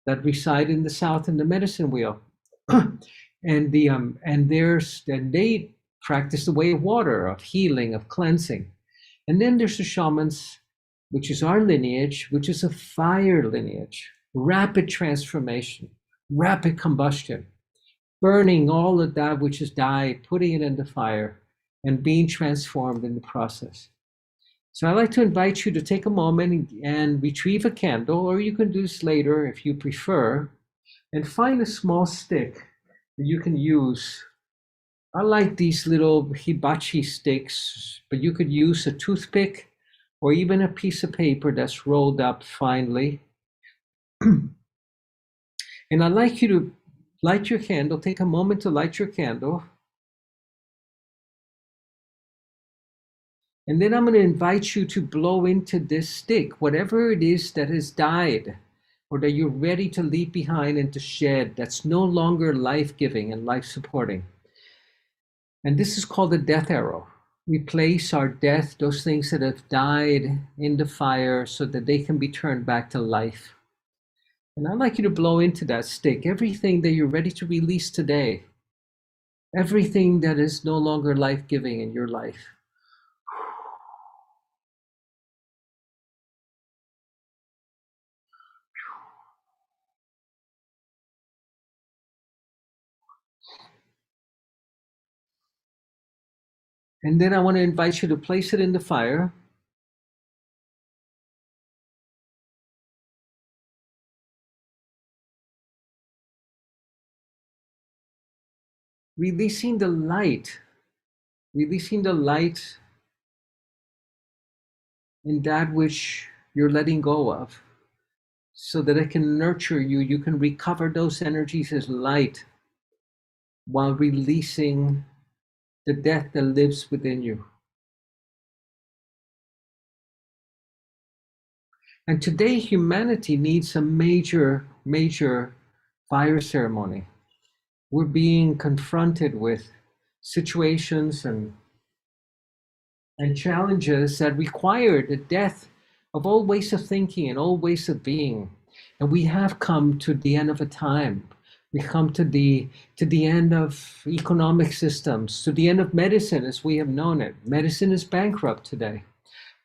that reside in the south in the medicine wheel. and they practice the way of water, of healing, of cleansing. And then there's the shamans, which is our lineage, which is a fire lineage, rapid transformation, rapid combustion, burning all of that which has died, putting it in the fire, and being transformed in the process. So I'd like to invite you to take a moment and retrieve a candle, or you can do this later if you prefer, and find a small stick that you can use. I like these little hibachi sticks, but you could use a toothpick or even a piece of paper that's rolled up finely. And I'd like you to light your candle, take a moment to light your candle. And then I'm going to invite you to blow into this stick, whatever it is that has died or that you're ready to leave behind and to shed, that's no longer life-giving and life-supporting. And this is called a death arrow. We place our death, those things that have died, in the fire so that they can be turned back to life. And I'd like you to blow into that stick everything that you're ready to release today, everything that is no longer life-giving in your life. And then I want to invite you to place it in the fire. Releasing the light in that which you're letting go of, so that it can nurture you. You can recover those energies as light while releasing the death that lives within you. And today, humanity needs a major fire ceremony. We're being confronted with situations and challenges that require the death of old ways of thinking and old ways of being. And we have come to the end of a time. We come to the end of economic systems, to the end of medicine as we have known it. Medicine is bankrupt today.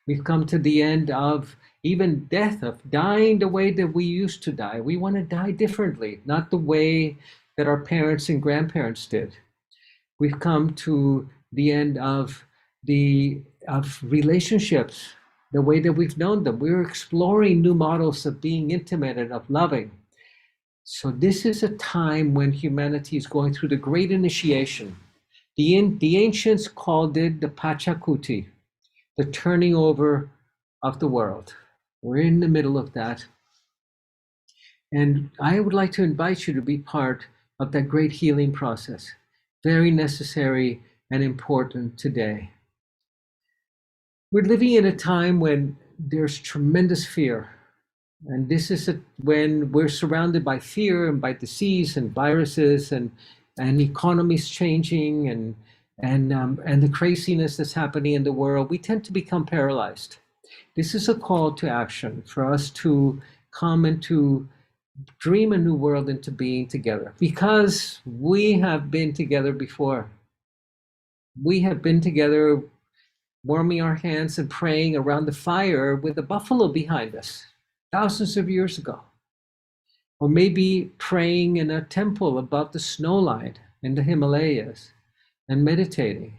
We've come to the end of even death, of dying the way that we used to die. We want to die differently, not the way that our parents and grandparents did. We've come to the end of relationships, the way that we've known them. We're exploring new models of being intimate and of loving. So this is a time when humanity is going through the great initiation. The ancients called it the Pachakuti, the turning over of the world. We're in the middle of that. And I would like to invite you to be part of that great healing process. Very necessary and important today. We're living in a time when there's tremendous fear. And this is when we're surrounded by fear and by disease and viruses and economies changing and the craziness that's happening in the world. We tend to become paralyzed. This is a call to action for us to come and to dream a new world into being together, because we have been together before. We have been together warming our hands and praying around the fire with a buffalo behind us thousands of years ago. Or maybe praying in a temple above the snow line in the Himalayas and meditating.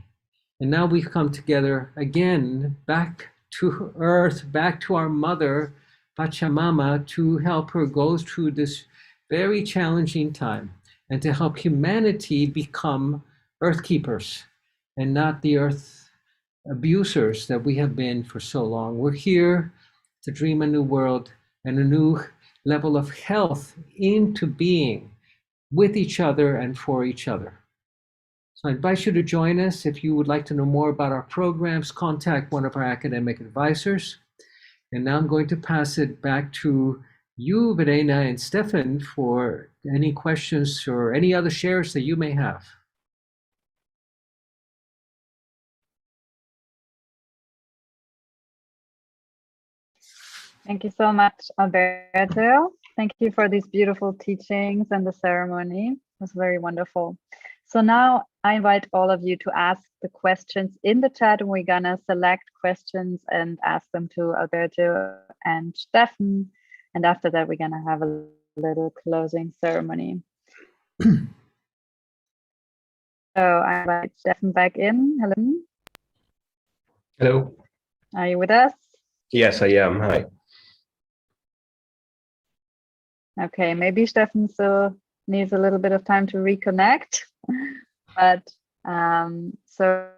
And now we've come together again, back to earth, back to our mother, Pachamama, to help her go through this very challenging time and to help humanity become earth keepers and not the earth abusers that we have been for so long. We're here to dream a new world and a new level of health into being with each other and for each other. So I invite you to join us. If you would like to know more about our programs, contact one of our academic advisors. And now I'm going to pass it back to you, Verena and Stefan, for any questions or any other shares that you may have. Thank you so much, Alberto. Thank you for these beautiful teachings and the ceremony. It was very wonderful. So now I invite all of you to ask the questions in the chat, and we're gonna select questions and ask them to Alberto and Stefan. And after that, we're gonna have a little closing ceremony. So I invite Stefan back in. Hello. Hello. Are you with us? Yes, I am. Hi. Okay, maybe Stefan still needs a little bit of time to reconnect, but so.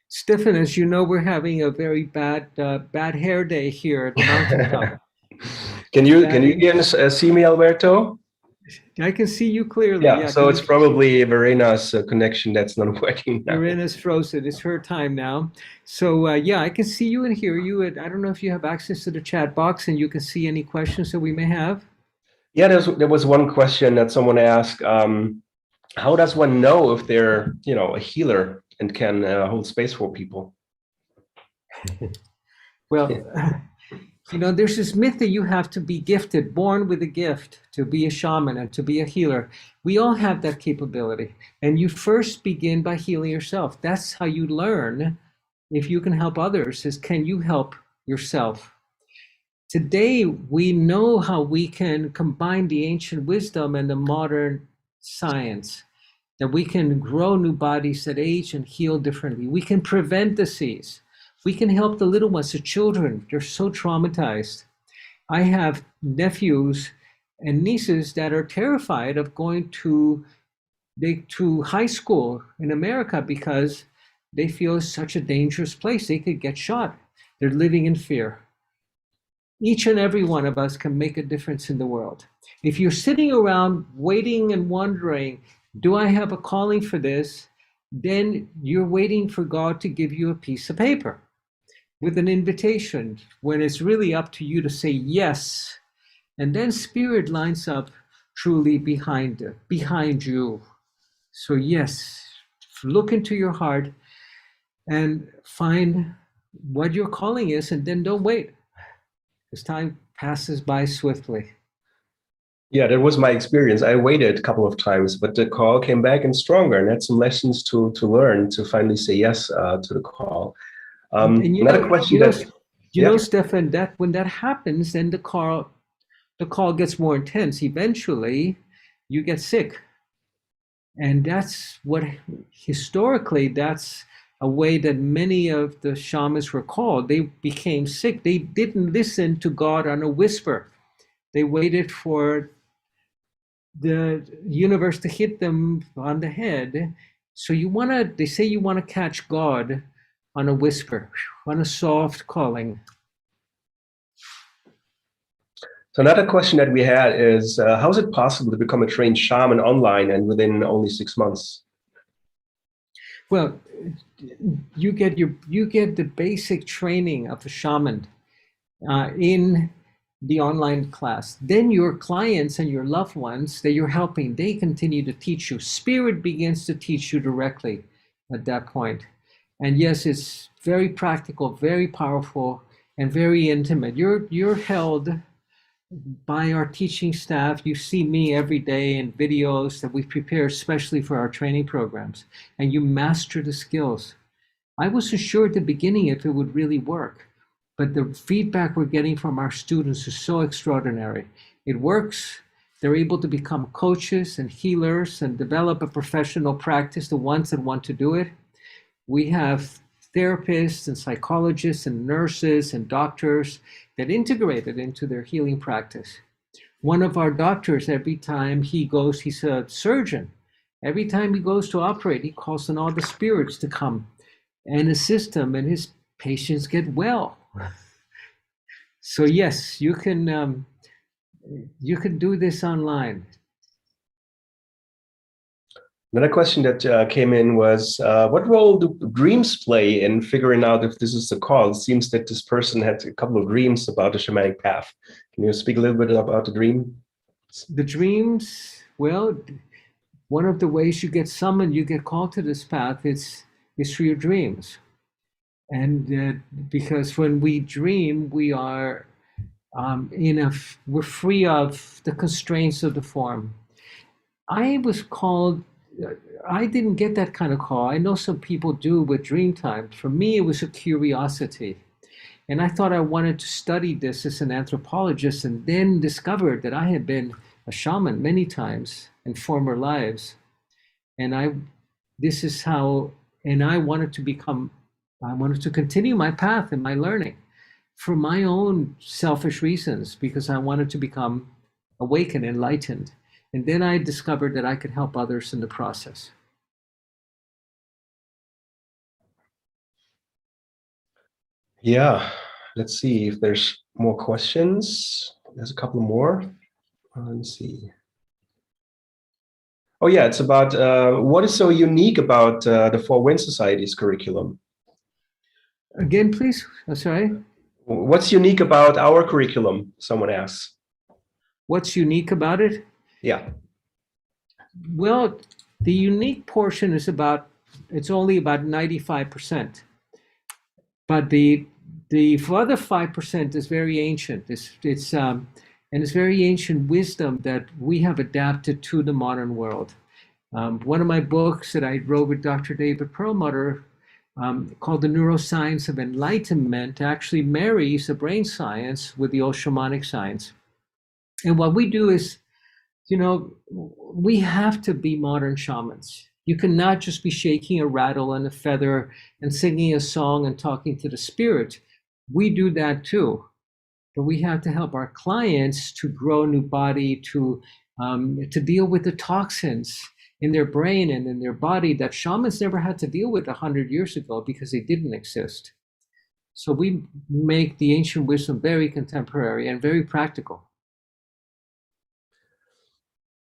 Stefan, as you know, we're having a very bad hair day here at the mountaintop. Can you again see me, Alberto? I can see you clearly. Yeah, so it's probably Verena's connection that's not working now. Verena's frozen. It's her time now. So yeah, I can see you and hear you. I don't know if you have access to the chat box and you can see any questions that we may have. Yeah, there was one question that someone asked. How does one know if they're, a healer and can hold space for people? Well, there's this myth that you have to be gifted, born with a gift to be a shaman and to be a healer. We all have that capability. And you first begin by healing yourself. That's how you learn if you can help others, is can you help yourself? Today, we know how we can combine the ancient wisdom and the modern science, that we can grow new bodies that age and heal differently. We can prevent disease. We can help the little ones, the children. They're so traumatized. I have nephews and nieces that are terrified of going to high school in America because they feel it's such a dangerous place. They could get shot. They're living in fear. Each and every one of us can make a difference in the world. If you're sitting around waiting and wondering, do I have a calling for this? Then you're waiting for God to give you a piece of paper with an invitation, when it's really up to you to say yes. And then Spirit lines up truly behind you. So yes, look into your heart and find what your calling is, and then don't wait, because time passes by swiftly. Yeah, that was my experience. I waited a couple of times, but the call came back and stronger, and had some lessons to learn to finally say yes to the call. And Another question that, yeah, Stefan, that when that happens, then the call gets more intense. Eventually, you get sick. And that's what, historically, that's a way that many of the shamans were called. They became sick. They didn't listen to God on a whisper. They waited for the universe to hit them on the head. So they say you want to catch God on a whisper, on a soft calling. So another question that we had is, how is it possible to become a trained shaman online and within only 6 months? Well, you get the basic training of a shaman in the online class. Then your clients and your loved ones that you're helping, they continue to teach you. Spirit begins to teach you directly at that point. And yes, it's very practical, very powerful, and very intimate. You're held by our teaching staff. You see me every day in videos that we prepare especially for our training programs, and you master the skills. I wasn't sure at the beginning if it would really work, but the feedback we're getting from our students is so extraordinary. It works. They're able to become coaches and healers and develop a professional practice, the ones that want to do it. We have therapists and psychologists and nurses and doctors that integrate it into their healing practice. One of our doctors, every time he goes, he's a surgeon. Every time he goes to operate, he calls on all the spirits to come and assist him, and his patients get well. So yes, you can do this online. Another question that came in was, what role do dreams play in figuring out if this is the call? It seems that this person had a couple of dreams about the shamanic path. Can you speak a little bit about the dream? The dreams, well, one of the ways you get summoned, you get called to this path, is through your dreams. And because when we dream, we are we're free of the constraints of the form. I was called, I didn't get that kind of call. I know some people do with dream times. For me, it was a curiosity. And I thought I wanted to study this as an anthropologist, and then discovered that I had been a shaman many times in former lives. And I wanted to continue my path and my learning for my own selfish reasons, because I wanted to become awakened, enlightened. And then I discovered that I could help others in the process. Yeah, let's see if there's more questions. There's a couple more. Let's see. Oh yeah, it's about what is so unique about the Four Winds Society's curriculum? Again, please. Oh, sorry. What's unique about our curriculum? Someone asks. What's unique about it? Yeah. Well, the unique portion is it's only about 95%. But the other 5% is very ancient. And it's very ancient wisdom that we have adapted to the modern world. One of my books that I wrote with Dr. David Perlmutter, called The Neuroscience of Enlightenment, actually marries the brain science with the old shamanic science. And what we do is, we have to be modern shamans. You cannot just be shaking a rattle and a feather and singing a song and talking to the spirit. We do that too. But we have to help our clients to grow a new body, to deal with the toxins in their brain and in their body that shamans never had to deal with 100 years ago because they didn't exist. So we make the ancient wisdom very contemporary and very practical.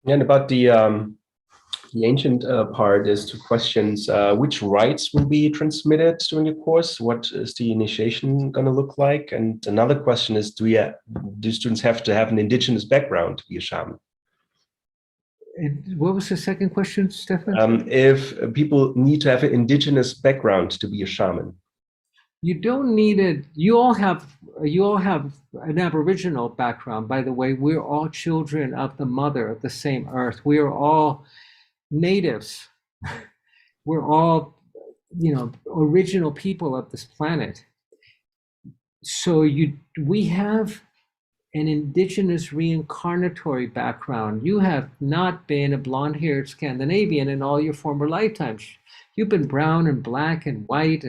And about the ancient part is two questions. Which rites will be transmitted during the course? What is the initiation going to look like? And another question is, do students have to have an indigenous background to be a shaman? And what was the second question, Stefan? If people need to have an indigenous background to be a shaman. you don't need it. You all have an Aboriginal background. By the way, we're all children of the mother of the same earth. We are all natives. We're all, original people of this planet. So we have an indigenous reincarnatory background. You have not been a blonde-haired Scandinavian in all your former lifetimes. You've been brown and black and white,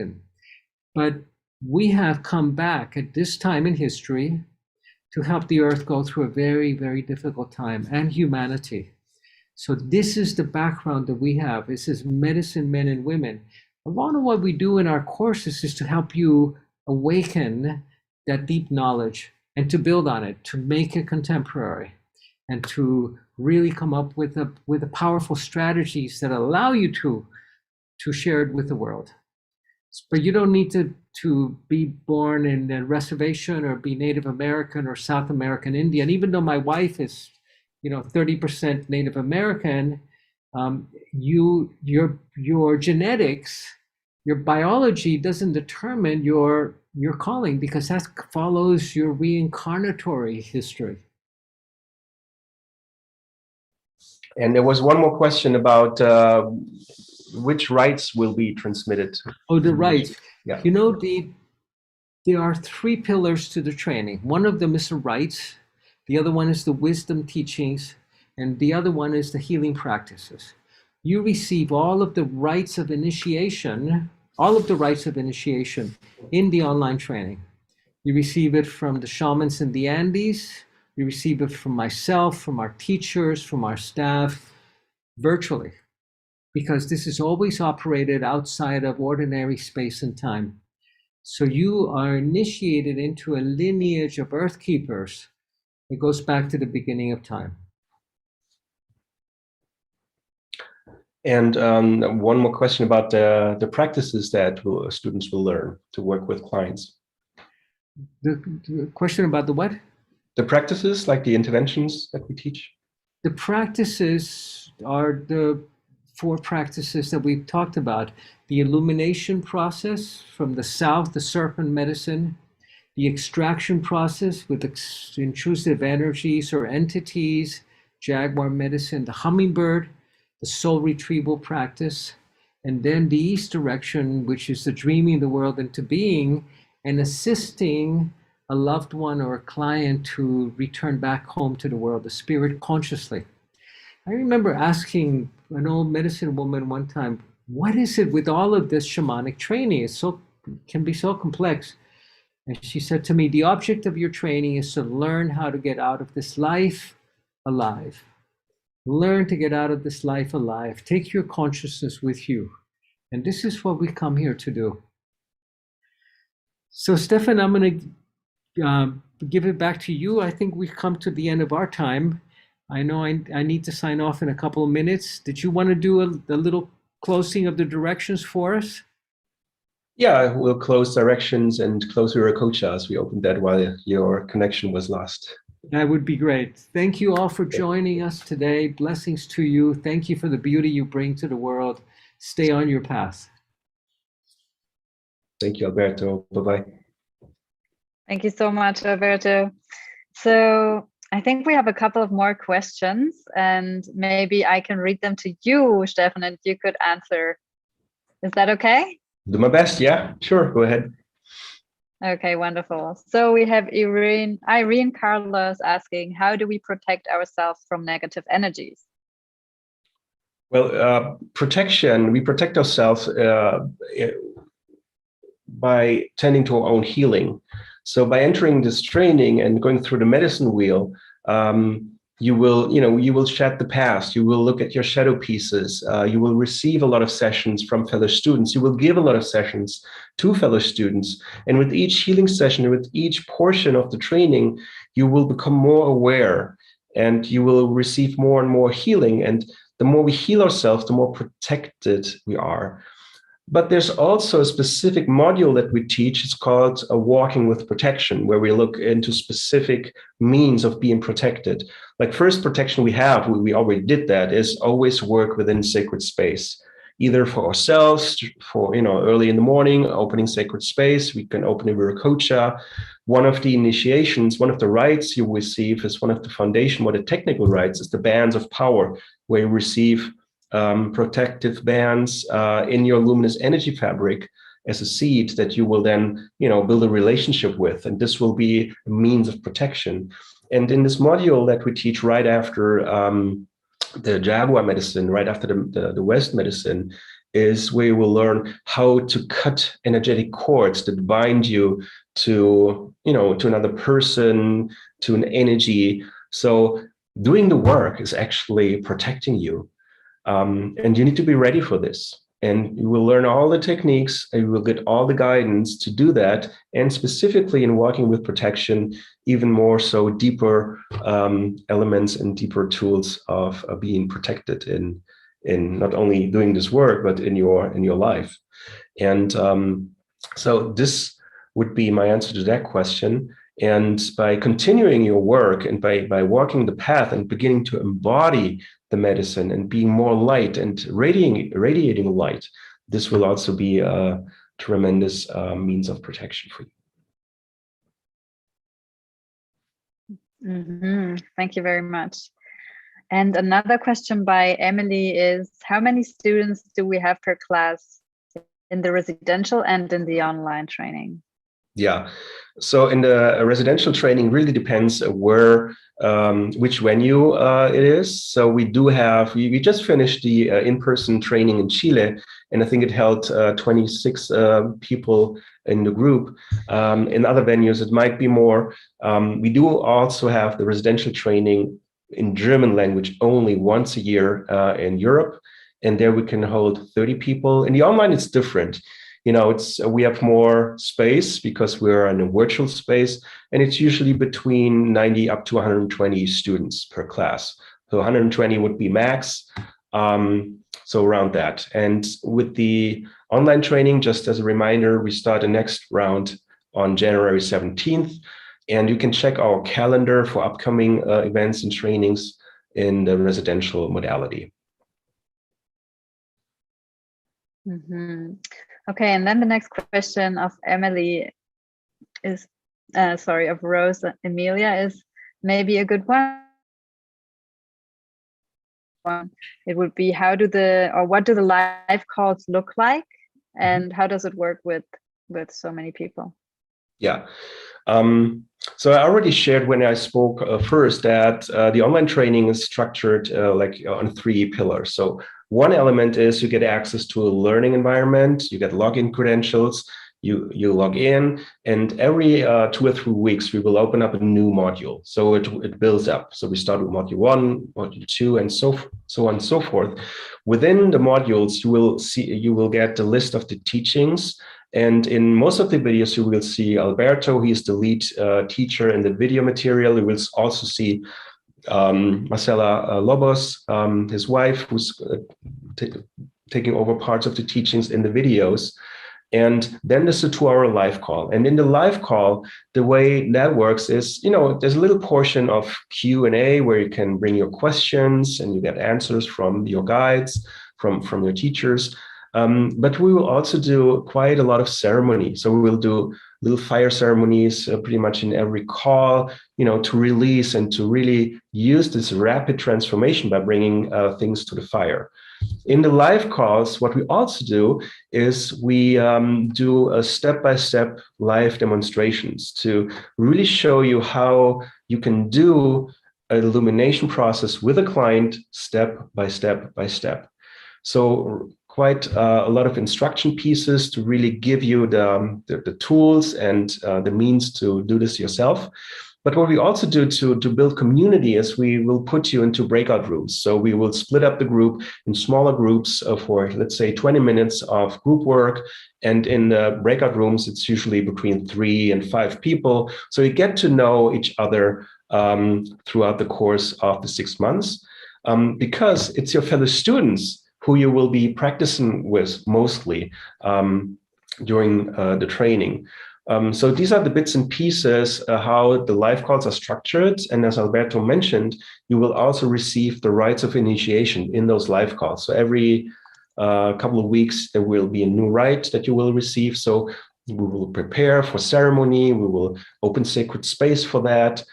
but we have come back at this time in history to help the earth go through a very, very difficult time, and humanity. So this is the background that we have. This is medicine men and women. A lot of what we do in our courses is to help you awaken that deep knowledge and to build on it, to make it contemporary, and to really come up with the powerful strategies that allow you to share it with the world. But you don't need to be born in a reservation or be Native American or South American Indian. Even though my wife is, 30% Native American, your genetics, your biology doesn't determine your calling, because that follows your reincarnatory history. And there was one more question about which rights will be transmitted. Oh, the rights. Yeah. There are 3 pillars to the training. One of them is the rights. The other one is the wisdom teachings. And the other one is the healing practices. You receive all of the rights of initiation, in the online training. You receive it from the shamans in the Andes. You receive it from myself, from our teachers, from our staff, virtually, because this is always operated outside of ordinary space and time. So you are initiated into a lineage of earth keepers. It goes back to the beginning of time. And one more question about the practices that students will learn to work with clients. The question about the what? The practices, like the interventions that we teach. The practices are the 4 practices that we've talked about. The illumination process from the south, the serpent medicine, the extraction process with intrusive energies or entities, jaguar medicine, the hummingbird, the soul retrieval practice, and then the east direction, which is the dreaming the world into being and assisting a loved one or a client to return back home to the world, the spirit consciously. I remember asking an old medicine woman one time, what is it with all of this shamanic training? It can be so complex. And she said to me, the object of your training is to learn how to get out of this life alive. Learn to get out of this life alive. Take your consciousness with you. And this is what we come here to do. So Stefan, I'm going to give it back to you. I think we've come to the end of our time. I know I need to sign off in a couple of minutes. Did you want to do a little closing of the directions for us? Yeah, we'll close directions and close Viracocha as we opened that while your connection was lost. That would be great. Thank you all for joining us today. Blessings to you. Thank you for the beauty you bring to the world. Stay on your path. Thank you, Alberto. Bye-bye. Thank you so much, Alberto. So I think we have a couple of more questions, and maybe I can read them to you, Stefan, and you could answer. Is that okay? Do my best, yeah, sure, go ahead. Okay, wonderful. So we have Irene Carlos asking, how do we protect ourselves from negative energies? Well, protection, we protect ourselves by tending to our own healing. So by entering this training and going through the medicine wheel, you will shed the past, you will look at your shadow pieces, you will receive a lot of sessions from fellow students, you will give a lot of sessions to fellow students. And with each healing session, with each portion of the training, you will become more aware and you will receive more and more healing. And the more we heal ourselves, the more protected we are. But there's also a specific module that we teach. It's called a Walking with Protection, where we look into specific means of being protected. Like first protection we have, we already did that, is always work within sacred space. either for ourselves, for, early in the morning, opening sacred space. We can open a Viracocha. One of the initiations, one of the rites you receive is one of the foundation, what the technical rites is the bands of power, where you receive protective bands in your luminous energy fabric as a seed that you will then, build a relationship with. And this will be a means of protection. And in this module that we teach right after the Jaguar medicine, right after the West medicine, is where you will learn how to cut energetic cords that bind you to, to another person, to an energy. So doing the work is actually protecting you. And you need to be ready for this. And you will learn all the techniques, and you will get all the guidance to do that. And specifically in working with protection, even more so deeper elements and deeper tools of being protected in not only doing this work, but in your life. And so this would be my answer to that question. And by continuing your work and by walking the path and beginning to embody the medicine and being more light and radiating light, this will also be a tremendous means of protection for you. Thank you very much. And another question by Emily is, how many students do we have per class in the residential and in the online training? Yeah, so in the residential training really depends where, which venue it is. So we do have, we just finished the in-person training in Chile, and I think it held 26 people in the group. In other venues, it might be more. We do also have the residential training in German language only once a year in Europe, and there we can hold 30 people. In the online, it's different. We have more space because we're in a virtual space, and it's usually between 90 up to 120 students per class. So 120 would be max, so around that. And with the online training, just as a reminder, we start the next round on January 17th, and you can check our calendar for upcoming events and trainings in the residential modality. Okay, and then the next question of Emily is, of Rose Emilia is maybe a good one. It would be, what do the live calls look like, and how does it work with so many people? Yeah. So I already shared when I spoke first that the online training is structured on 3 pillars. So one element is you get access to a learning environment, you get login credentials, you log in, and every 2 or 3 weeks we will open up a new module. So it builds up. So we start with module 1, module 2, and so on and so forth. Within the modules, you will get the list of the teachings. And in most of the videos, you will see Alberto. He is the lead teacher in the video material. You will also see Marcela Lobos, his wife, who's taking over parts of the teachings in the videos. And then there's a 2-hour live call. And in the live call, the way that works is, there's a little portion of Q&A where you can bring your questions and you get answers from your guides, from your teachers. But we will also do quite a lot of ceremony. So we will do little fire ceremonies pretty much in every call, to release and to really use this rapid transformation by bringing things to the fire. In the live calls, what we also do is we do a step-by-step live demonstrations to really show you how you can do an illumination process with a client step by step by step. So quite a lot of instruction pieces to really give you the tools and the means to do this yourself. But what we also do to build community is we will put you into breakout rooms. So we will split up the group in smaller groups for, let's say, 20 minutes of group work. And in the breakout rooms, it's usually between 3 and 5 people. So you get to know each other throughout the course of the 6 months, because it's your fellow students who you will be practicing with mostly during the training. So these are the bits and pieces how the live calls are structured. And as Alberto mentioned, you will also receive the rites of initiation in those live calls. So every a couple of weeks, there will be a new rite that you will receive. So we will prepare for ceremony. We will open sacred space for that.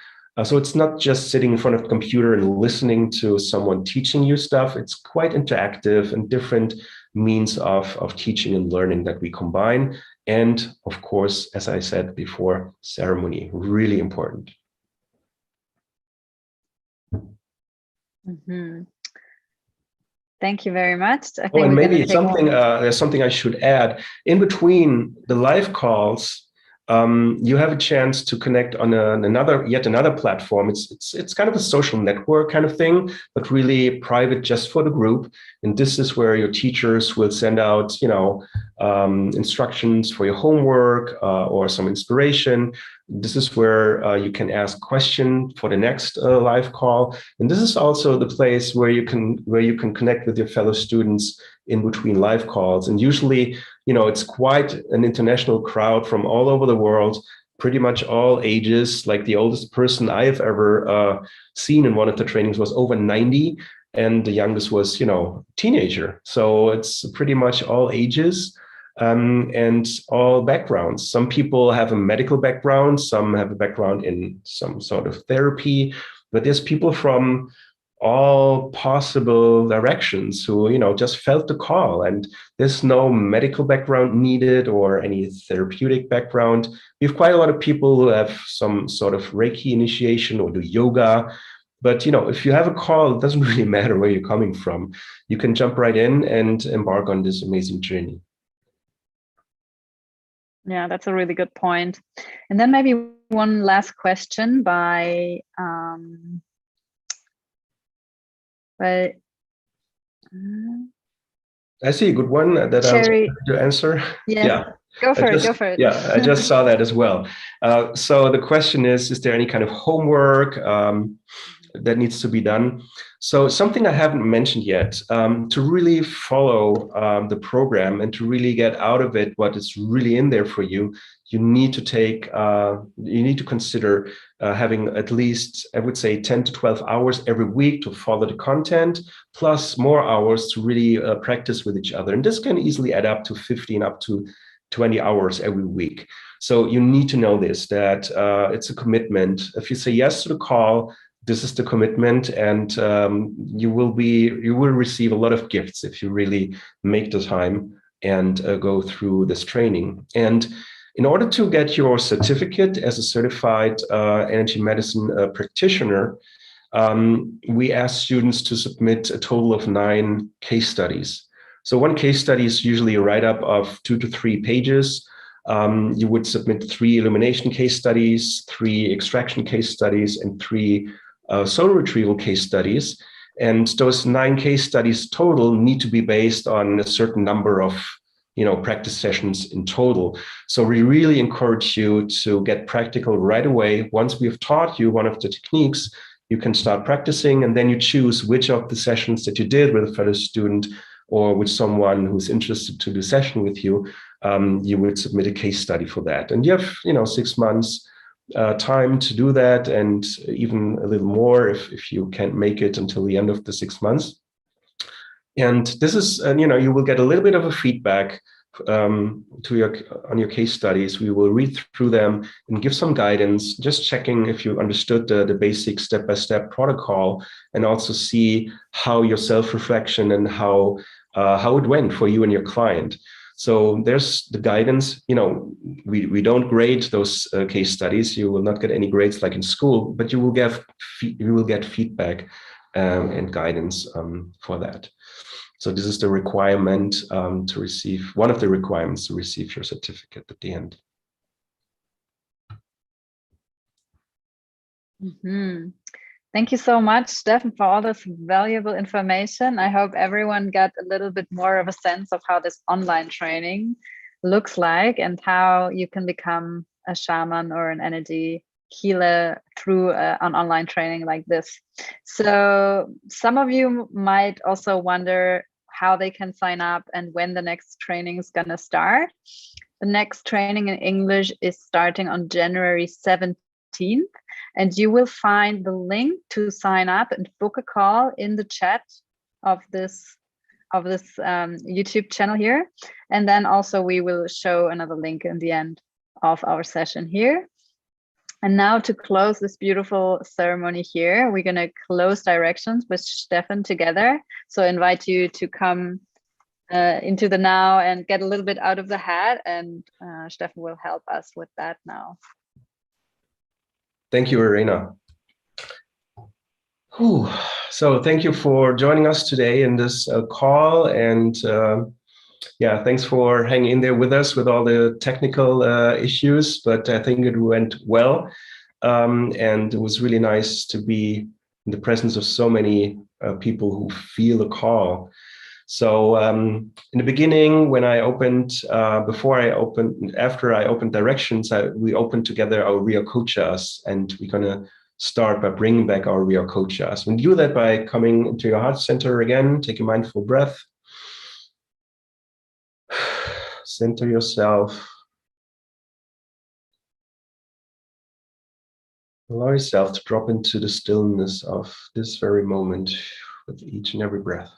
So it's not just sitting in front of a computer and listening to someone teaching you stuff. It's quite interactive and different means of teaching and learning that we combine. And of course, as I said before, ceremony, really important. Mm-hmm. Thank you very much. I think Oh, and we're maybe gonna take something, there's something I should add. In between the live calls, you have a chance to connect on yet another platform. It's kind of a social network kind of thing, but really private just for the group. And this is where your teachers will send out, instructions for your homework or some inspiration. This is where you can ask questions for the next live call. And this is also the place where you can connect with your fellow students in between live calls. And usually, it's quite an international crowd from all over the world, pretty much all ages. Like the oldest person I have ever seen in one of the trainings was over 90, and the youngest was, teenager. So it's pretty much all ages. And all backgrounds. Some people have a medical background, some have a background in some sort of therapy, but there's people from all possible directions who, just felt the call, and there's no medical background needed or any therapeutic background. We have quite a lot of people who have some sort of Reiki initiation or do yoga. But, if you have a call, it doesn't really matter where you're coming from. You can jump right in and embark on this amazing journey. Yeah, that's a really good point. And then maybe one last question by I see a good one that Cherry. I to answer. Yeah. Go for it. Yeah, I just saw that as well. So the question is there any kind of homework that needs to be done? So something I haven't mentioned yet, to really follow the program and to really get out of it what is really in there for you, you need to consider having at least, I would say, 10 to 12 hours every week to follow the content, plus more hours to really practice with each other. And this can easily add up to 15 up to 20 hours every week. So you need to know this, that it's a commitment. If you say yes to the call, this is the commitment, and you will receive a lot of gifts if you really make the time and go through this training. And in order to get your certificate as a certified energy medicine practitioner, we ask students to submit a total of 9 case studies. So one case study is usually a write-up of 2 to 3 pages. You would submit 3 illumination case studies, 3 extraction case studies, and 3 soul retrieval case studies. And those 9 case studies total need to be based on a certain number of practice sessions in total. So we really encourage you to get practical right away. Once we've taught you one of the techniques, you can start practicing, and then you choose which of the sessions that you did with a fellow student or with someone who's interested to do session with you, you would submit a case study for that. And you have 6 months time to do that, and even a little more if you can't make it until the end of the 6 months. And this is, you will get a little bit of a feedback on your case studies. We will read through them and give some guidance, just checking if you understood the basic step-by-step protocol, and also see how your self-reflection and how it went for you and your client. So there's the guidance. We don't grade those case studies. You will not get any grades like in school, but you will get feedback and guidance for that. So this is the requirement to receive, one of the requirements to receive your certificate at the end. Mm-hmm. Thank you so much, Stefan, for all this valuable information. I hope everyone got a little bit more of a sense of how this online training looks like and how you can become a shaman or an energy healer through an online training like this. So some of you might also wonder how they can sign up and when the next training is going to start. The next training in English is starting on January 17th. And you will find the link to sign up and book a call in the chat of this YouTube channel here. And then also we will show another link in the end of our session here. And now to close this beautiful ceremony here, we're going to close directions with Stefan together. So I invite you to come into the now and get a little bit out of the head, and Stefan will help us with that now. Thank you, Irena. Whew. So thank you for joining us today in this call, and yeah, thanks for hanging in there with us with all the technical issues, but I think it went well, and it was really nice to be in the presence of so many people who feel the call. So in the beginning, when I opened, after I opened directions, we opened together our Ryokochas, and we're gonna start by bringing back our Ryokochas. We do that by coming into your heart center again, take a mindful breath. Center yourself. Allow yourself to drop into the stillness of this very moment with each and every breath.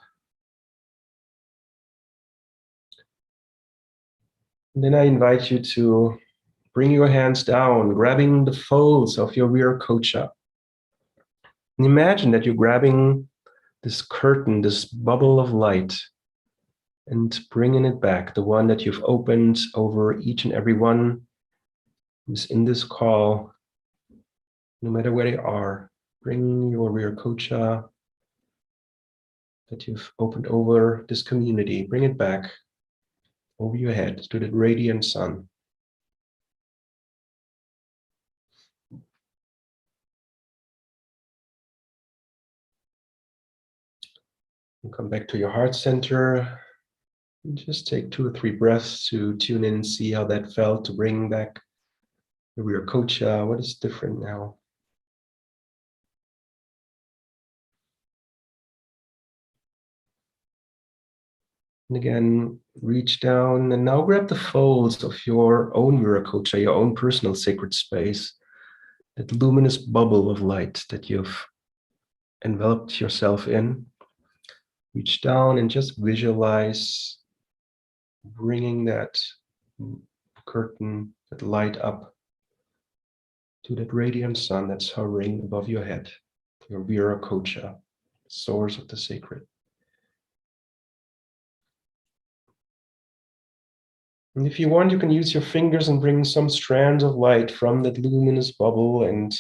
And then I invite you to bring your hands down, grabbing the folds of your Ryokocha. And imagine that you're grabbing this curtain, this bubble of light, and bringing it back, the one that you've opened over each and every one who's in this call, no matter where they are. Bring your Ryokocha that you've opened over this community, bring it back over your head to that radiant sun. And come back to your heart center. And just take 2 or 3 breaths to tune in and see how that felt, to bring back the Ryokocha. What is different now? And again, reach down and now grab the folds of your own Ryokocha, your own personal sacred space, that luminous bubble of light that you've enveloped yourself in. Reach down and just visualize bringing that curtain, that light up to that radiant sun that's hovering above your head, your Ryokocha, source of the sacred. And if you want, you can use your fingers and bring some strands of light from that luminous bubble and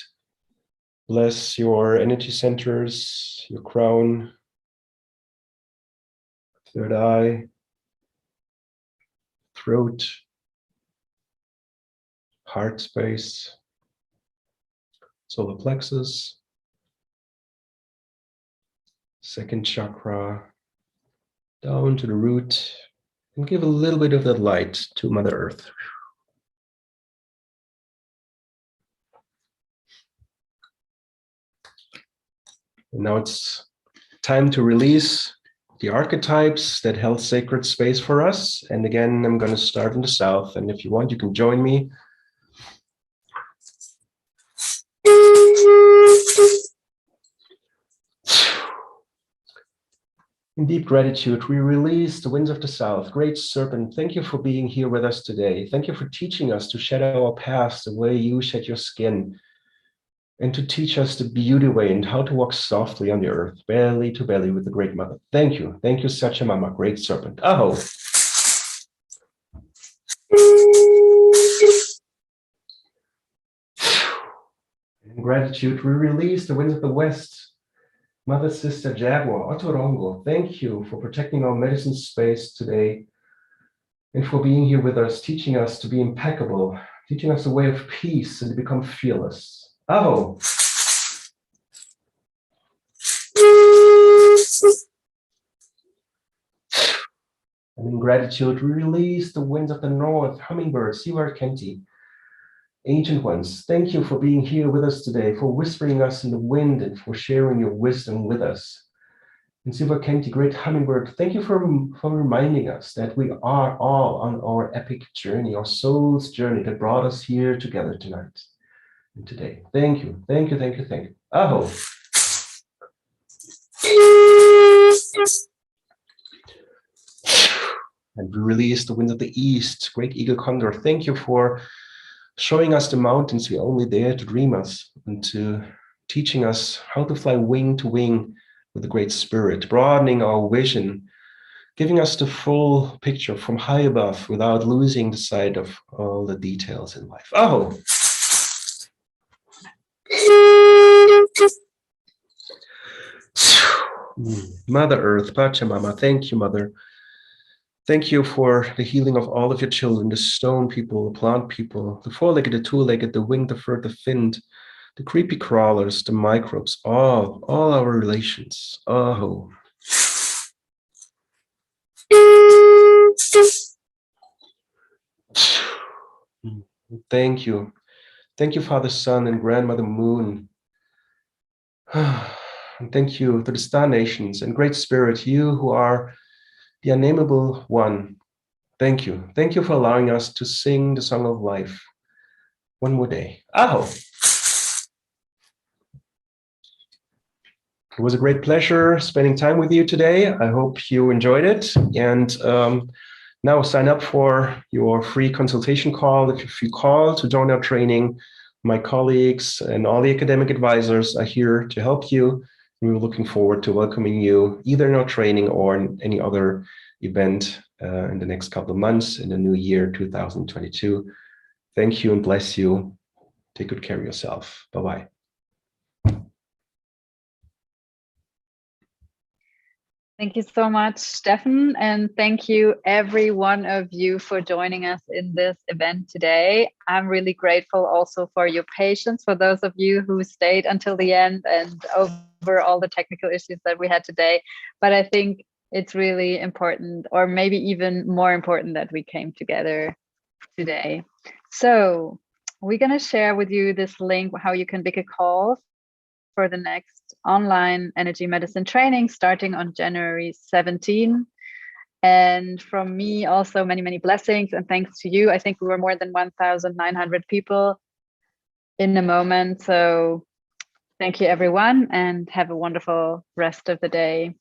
bless your energy centers, your crown, third eye, throat, heart space, solar plexus, second chakra, down to the root, and give a little bit of that light to Mother Earth. And now it's time to release the archetypes that held sacred space for us. And again, I'm going to start in the south. And if you want, you can join me. In deep gratitude, we release the winds of the south. Great Serpent, thank you for being here with us today. Thank you for teaching us to shed our past the way you shed your skin, and to teach us the beauty way and how to walk softly on the earth, belly to belly with the Great Mother. Thank you. Thank you, Sachamama, Great Serpent. Aho. In gratitude, we release the winds of the west. Mother, Sister, Jaguar, Otorongo, thank you for protecting our medicine space today and for being here with us, teaching us to be impeccable, teaching us a way of peace and to become fearless. Aho. And in gratitude, we release the winds of the north, Hummingbird, Siwar Kenti, Ancient Ones, thank you for being here with us today, for whispering us in the wind and for sharing your wisdom with us. And Siwar Kenti, Great Hummingbird, thank you for reminding us that we are all on our epic journey, our soul's journey that brought us here together tonight and today. Thank you, thank you, thank you, thank you. Aho. And we release the winds of the east. Great eagle condor, thank you for showing us the mountains we only dare to dream us, and to teaching us how to fly wing to wing with the great spirit, broadening our vision, giving us the full picture from high above without losing the sight of all the details in life. Oh! Mother Earth, Pachamama, thank you, Mother. Thank you for the healing of all of your children, the stone people, the plant people, the four-legged, the two-legged, the winged, the furred, the finned, the creepy crawlers, the microbes, all our relations. Oh. Thank you. Thank you, Father Sun and Grandmother Moon. And thank you to the star nations and Great Spirit, you who are the unnameable one. Thank you. Thank you for allowing us to sing the song of life one more day. Aho! It was a great pleasure spending time with you today. I hope you enjoyed it. And now sign up for your free consultation call. If you call to join our training, my colleagues and all the academic advisors are here to help you. We're looking forward to welcoming you either in our training or in any other event in the next couple of months in the new year 2022. Thank you and bless you. Take good care of yourself. Bye-bye. Thank you so much, Stefan, and thank you every one of you for joining us in this event today. I'm really grateful also for your patience, for those of you who stayed until the end and over all the technical issues that we had today. But I think it's really important, or maybe even more important, that we came together today. So we're going to share with you this link, how you can make a call for the next online energy medicine training starting on January 17. And from me also many blessings and thanks to you. I think we were more than 1,900 people in a moment. So thank you everyone and have a wonderful rest of the day.